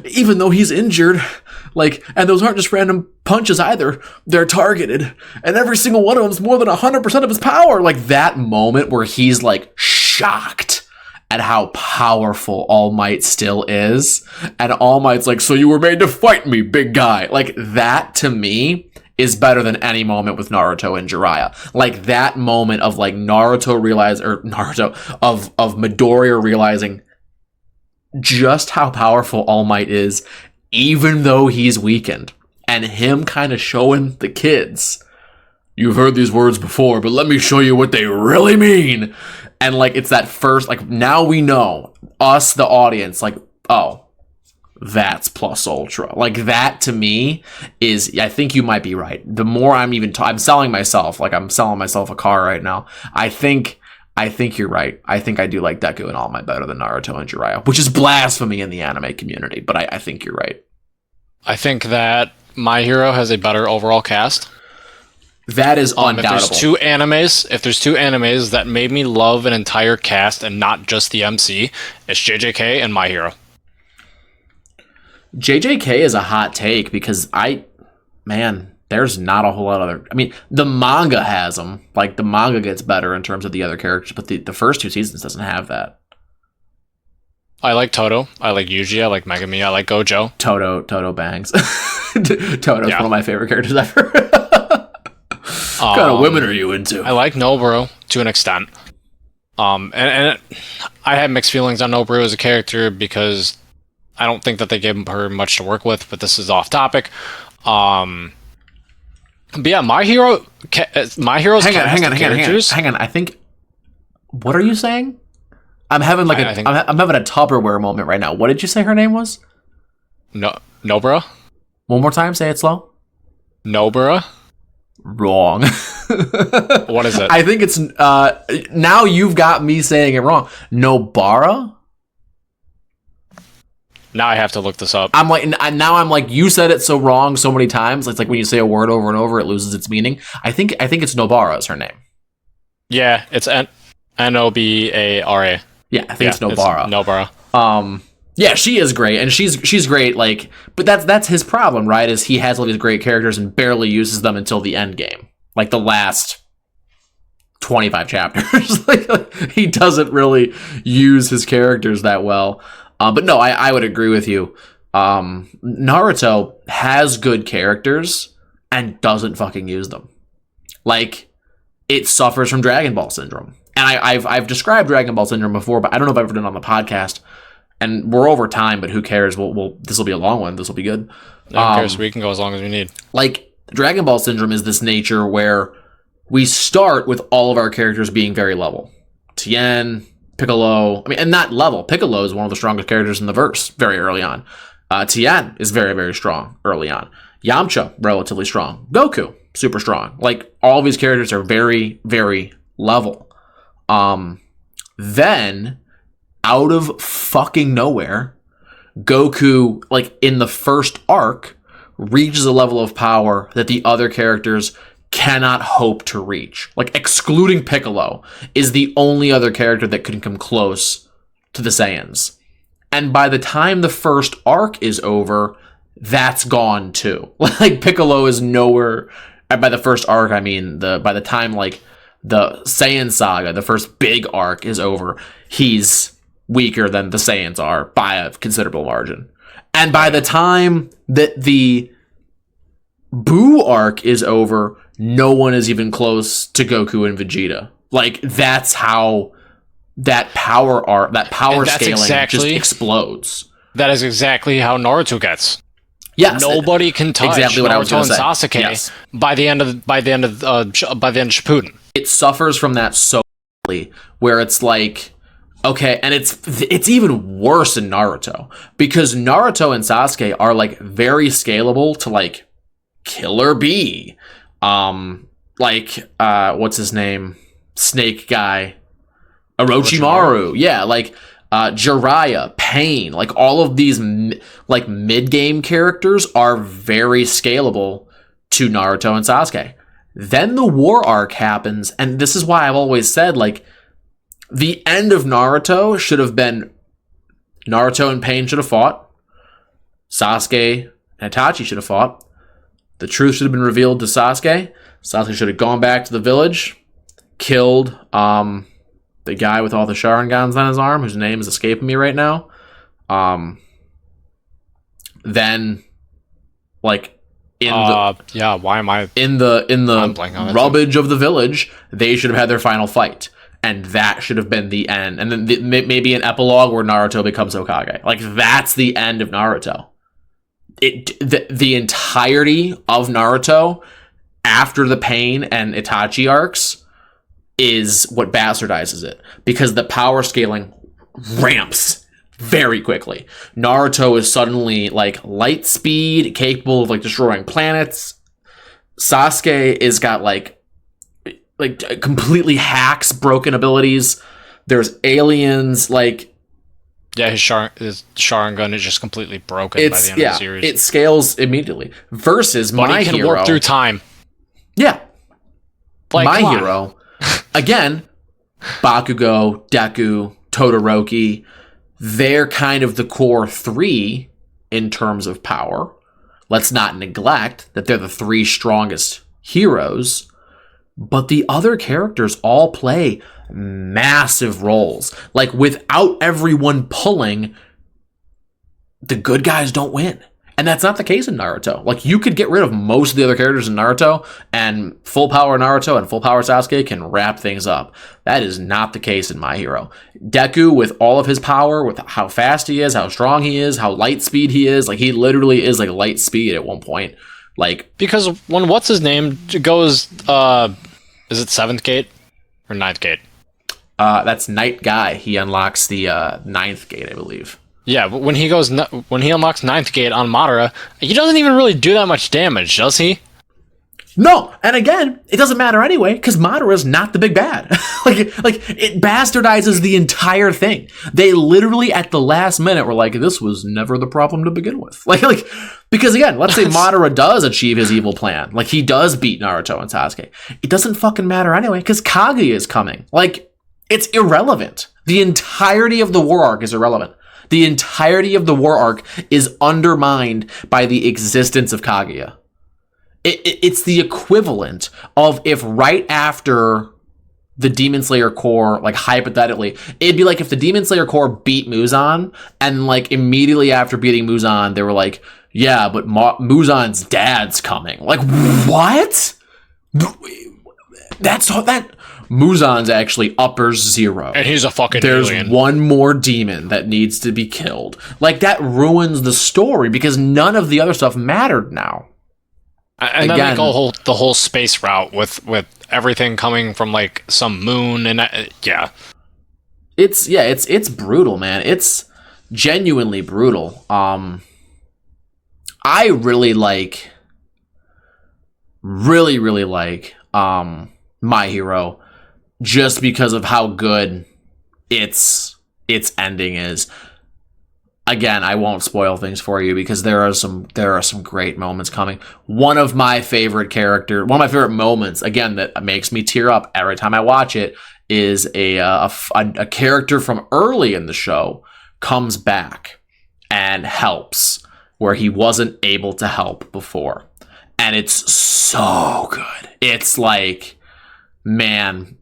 even though he's injured. Like, and those aren't just random punches either. They're targeted. And every single one of them's more than 100% of his power. Like, that moment where he's, like, shocked at how powerful All Might still is. And All Might's like, so you were made to fight me, big guy. Like, that, to me, is better than any moment with Naruto and Jiraiya. Like, that moment of like Midoriya realizing just how powerful All Might is, even though he's weakened, and him kind of showing the kids, you've heard these words before, but let me show you what they really mean. And like, it's that first, like, now we know, us, the audience, like, oh, that's plus ultra. Like, that to me is, I think you might be right. The more I'm I'm selling myself, like I'm selling myself a car right now. I think you're right. I think I do like Deku and All Might better than Naruto and Jiraiya, which is blasphemy in the anime community, but I think you're right. I think that My Hero has a better overall cast. That is undoubtable. If there's two animes that made me love an entire cast and not just the MC, it's JJK and My Hero. JJK is a hot take because there's not a whole lot of other. I mean, the manga has them. Like, the manga gets better in terms of the other characters, but the first 2 seasons doesn't have that. I like Toto. I like Yuji. I like Megami. I like Gojo. Toto bangs. Toto's one of my favorite characters ever. What kind of women are you into? I like Noburo to an extent. And I had mixed feelings on Noburo as a character because I don't think that they gave her much to work with, but this is off topic. But yeah, My Hero's hang on. I think. What are you saying? I'm having I'm having a Tupperware moment right now. What did you say her name was? Noburo. One more time. Say it slow. Noburo. Wrong. What is it? I think it's now you've got me saying it wrong. Nobara. Now I have to look this up. I'm like, you said it so wrong so many times. It's like when you say a word over and over, it loses its meaning. I think it's Nobara is her name. Yeah, it's Nobara. Yeah, I think it's Nobara. Nobara. Yeah, she is great, and she's great. Like, but that's his problem, right? Is he has all these great characters and barely uses them until the end game, like the last 25 chapters. like he doesn't really use his characters that well. But no, I would agree with you. Naruto has good characters and doesn't fucking use them. Like, it suffers from Dragon Ball syndrome. And I've described Dragon Ball syndrome before, but I don't know if I've ever done it on the podcast. And we're over time, but who cares? This will be a long one. This will be good. Who cares? We can go as long as we need. Like, Dragon Ball syndrome is this nature where we start with all of our characters being very level. Tien, Piccolo, and not level. Piccolo is one of the strongest characters in the verse very early on. Tien is very, very strong early on. Yamcha, relatively strong. Goku, super strong. Like, all of these characters are very, very level. Then, out of fucking nowhere, Goku, like, in the first arc, reaches a level of power that the other characters cannot hope to reach. Like, excluding Piccolo, is the only other character that can come close to the Saiyans. And by the time the first arc is over, that's gone too. Like, Piccolo is nowhere. By the first arc, I mean by the time, like, the Saiyan saga, the first big arc is over, he's weaker than the Saiyans are by a considerable margin. And by the time that the Buu arc is over, no one is even close to Goku and Vegeta. Like, that's how that power scaling just explodes. That is exactly how Naruto gets. Yes, nobody can touch exactly what Naruto I was and Sasuke yes. by the end of Shippuden. It suffers from that so badly, where it's like, okay, and it's even worse in Naruto, because Naruto and Sasuke are, like, very scalable to, like, Killer Bee, what's his name, Snake guy, Orochimaru, yeah, like, Jiraiya, Pain, like, all of these like mid-game characters are very scalable to Naruto and Sasuke. Then the war arc happens, and this is why I've always said, like, the end of Naruto should have been Naruto and Pain should have fought, Sasuke and Itachi should have fought, the truth should have been revealed to Sasuke, Sasuke should have gone back to the village, killed the guy with all the Sharingans on his arm, whose name is escaping me right now. Then, like, why am I in the rubbish of the village? They should have had their final fight, and that should have been the end. And then maybe an epilogue where Naruto becomes Hokage. Like, that's the end of Naruto. The entirety of Naruto after the Pain and Itachi arcs is what bastardizes it, because the power scaling ramps very quickly. Naruto is suddenly like light speed, capable of like destroying planets. Sasuke is got like completely hacks, broken abilities. There's aliens, like his Sharingan is just completely broken by the end of the series. It scales immediately. Versus but my he can hero, warp through time. Yeah, like, my hero again. Bakugo, Deku, Todoroki. They're kind of the core 3 in terms of power. Let's not neglect that they're the 3 strongest heroes. But the other characters all play massive roles. Like, without everyone pulling, the good guys don't win. And that's not the case in Naruto. Like, you could get rid of most of the other characters in Naruto, and full power Naruto and full power Sasuke can wrap things up. That is not the case in My Hero. Deku, with all of his power, with how fast he is, how strong he is, how light speed he is, like, he literally is like light speed at one point. Like, because when what's his name goes, is it 7th gate or 9th gate? That's Night Guy. He unlocks the 9th gate, I believe. Yeah, but when he unlocks 9th gate on Madara, he doesn't even really do that much damage, does he? No, and again, it doesn't matter anyway, because Madara's not the big bad. like it bastardizes the entire thing. They literally at the last minute were like, this was never the problem to begin with. Like because again, let's say Madara does achieve his evil plan. Like, he does beat Naruto and Sasuke. It doesn't fucking matter anyway, because Kaguya is coming. Like, it's irrelevant. The entirety of the war arc is irrelevant. The entirety of the war arc is undermined by the existence of Kaguya. It's the equivalent of if right after the Demon Slayer Corps, like, hypothetically, it'd be like if the Demon Slayer Corps beat Muzan, and like immediately after beating Muzan, they were like, yeah, but Muzan's dad's coming. Like, what? That's all that... Muzan's actually upper 0. And he's a fucking There's alien. one more demon that needs to be killed. Like, that ruins the story because none of the other stuff mattered now. And then like the whole space route with everything coming from like some moon and it's brutal, man. It's genuinely brutal. I really like My Hero, just because of how good its ending is. Again, I won't spoil things for you because there are some great moments coming. One of my favorite moments, again, that makes me tear up every time I watch it, is a character from early in the show comes back and helps where he wasn't able to help before. And it's so good. It's like, man,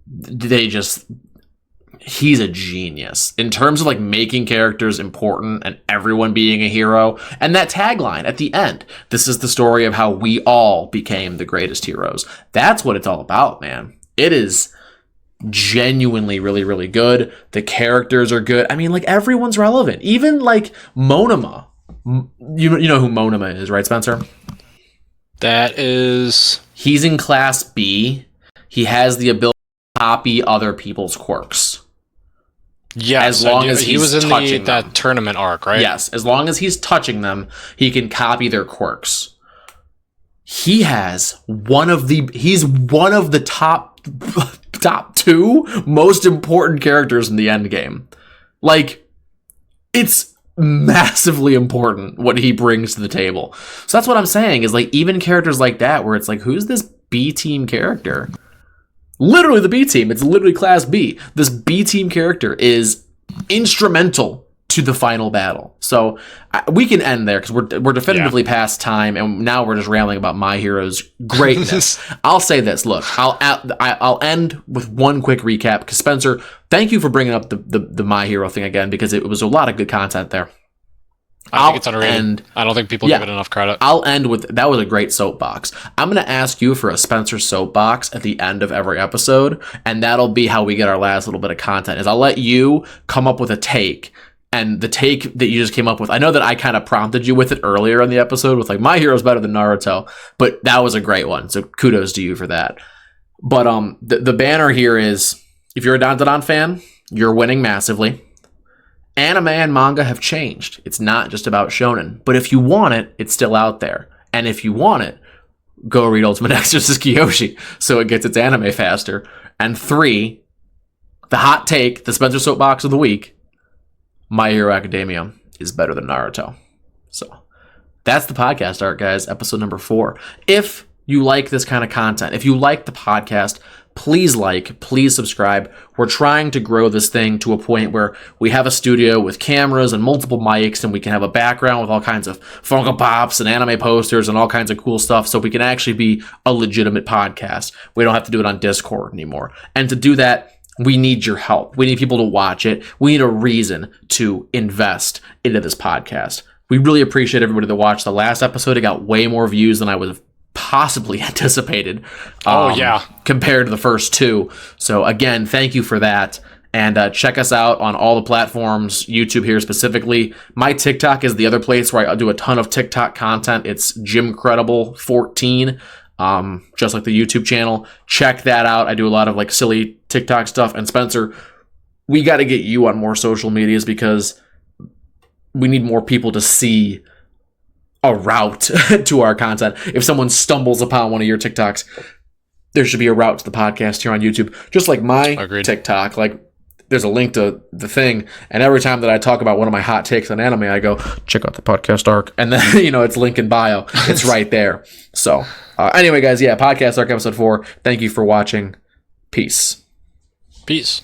he's a genius in terms of like making characters important and everyone being a hero. And that tagline at the end, this is the story of how we all became the greatest heroes. That's what it's all about, man. It is genuinely really, really good. The characters are good. I mean, like, everyone's relevant. Even like Monoma. You know who Monoma is, right, Spencer? He's in class B. He has the ability to copy other people's quirks. Yeah, as long as he was in that tournament arc, right? Yes, as long as he's touching them, he can copy their quirks. He's one of the top 2 most important characters in the end game. Like, it's massively important what he brings to the table. So that's what I'm saying, is like, even characters like that where it's like, who's this B team character? Literally the B team. It's literally class B. This B team character is instrumental to the final battle. So we can end there because we're definitively past time, and now we're just rambling about My Hero's greatness. I'll say this. Look, I'll end with one quick recap because, Spencer, thank you for bringing up the My Hero thing again, because it was a lot of good content there. I think it's underrated. I don't think people give it enough credit. I'll end with, that was a great soapbox. I'm going to ask you for a Spencer soapbox at the end of every episode, and that'll be how we get our last little bit of content, is I'll let you come up with a take, and the take that you just came up with, I know that I kind of prompted you with it earlier in the episode with like, My Hero's better than Naruto, but that was a great one, so kudos to you for that. But the banner here is, if you're a Dandadan fan, you're winning massively. Anime and manga have changed. It's not just about shonen. But if you want it, it's still out there. And if you want it, go read Ultimate Exorcist Kyoshi so it gets its anime faster. And 3, the hot take, the Spencer Soapbox of the week, My Hero Academia is better than Naruto. So that's the podcast art, guys. Episode number 4. If you like this kind of content, if you like the podcast, please subscribe. We're trying to grow this thing to a point where we have a studio with cameras and multiple mics, and we can have a background with all kinds of Funko Pops and anime posters and all kinds of cool stuff, so we can actually be a legitimate podcast. We don't have to do it on Discord anymore. And to do that, we need your help. We need people to watch it. We need a reason to invest into this podcast. We really appreciate everybody that watched the last episode. It got way more views than I would have possibly anticipated. Compared to the first 2. So again, thank you for that. And check us out on all the platforms, YouTube here specifically. My TikTok is the other place where I do a ton of TikTok content. It's JimCredible14, just like the YouTube channel. Check that out. I do a lot of like silly TikTok stuff. And Spencer, we got to get you on more social medias because we need more people to see a route to our content. If someone stumbles upon one of your TikToks, there should be a route to the podcast here on YouTube. Just like my TikTok, like there's a link to the thing, and every time that I talk about one of my hot takes on anime, I go, check out the podcast arc, and then, it's link in bio. It's right there. So anyway, guys, podcast arc episode 4. Thank you for watching. Peace. Peace.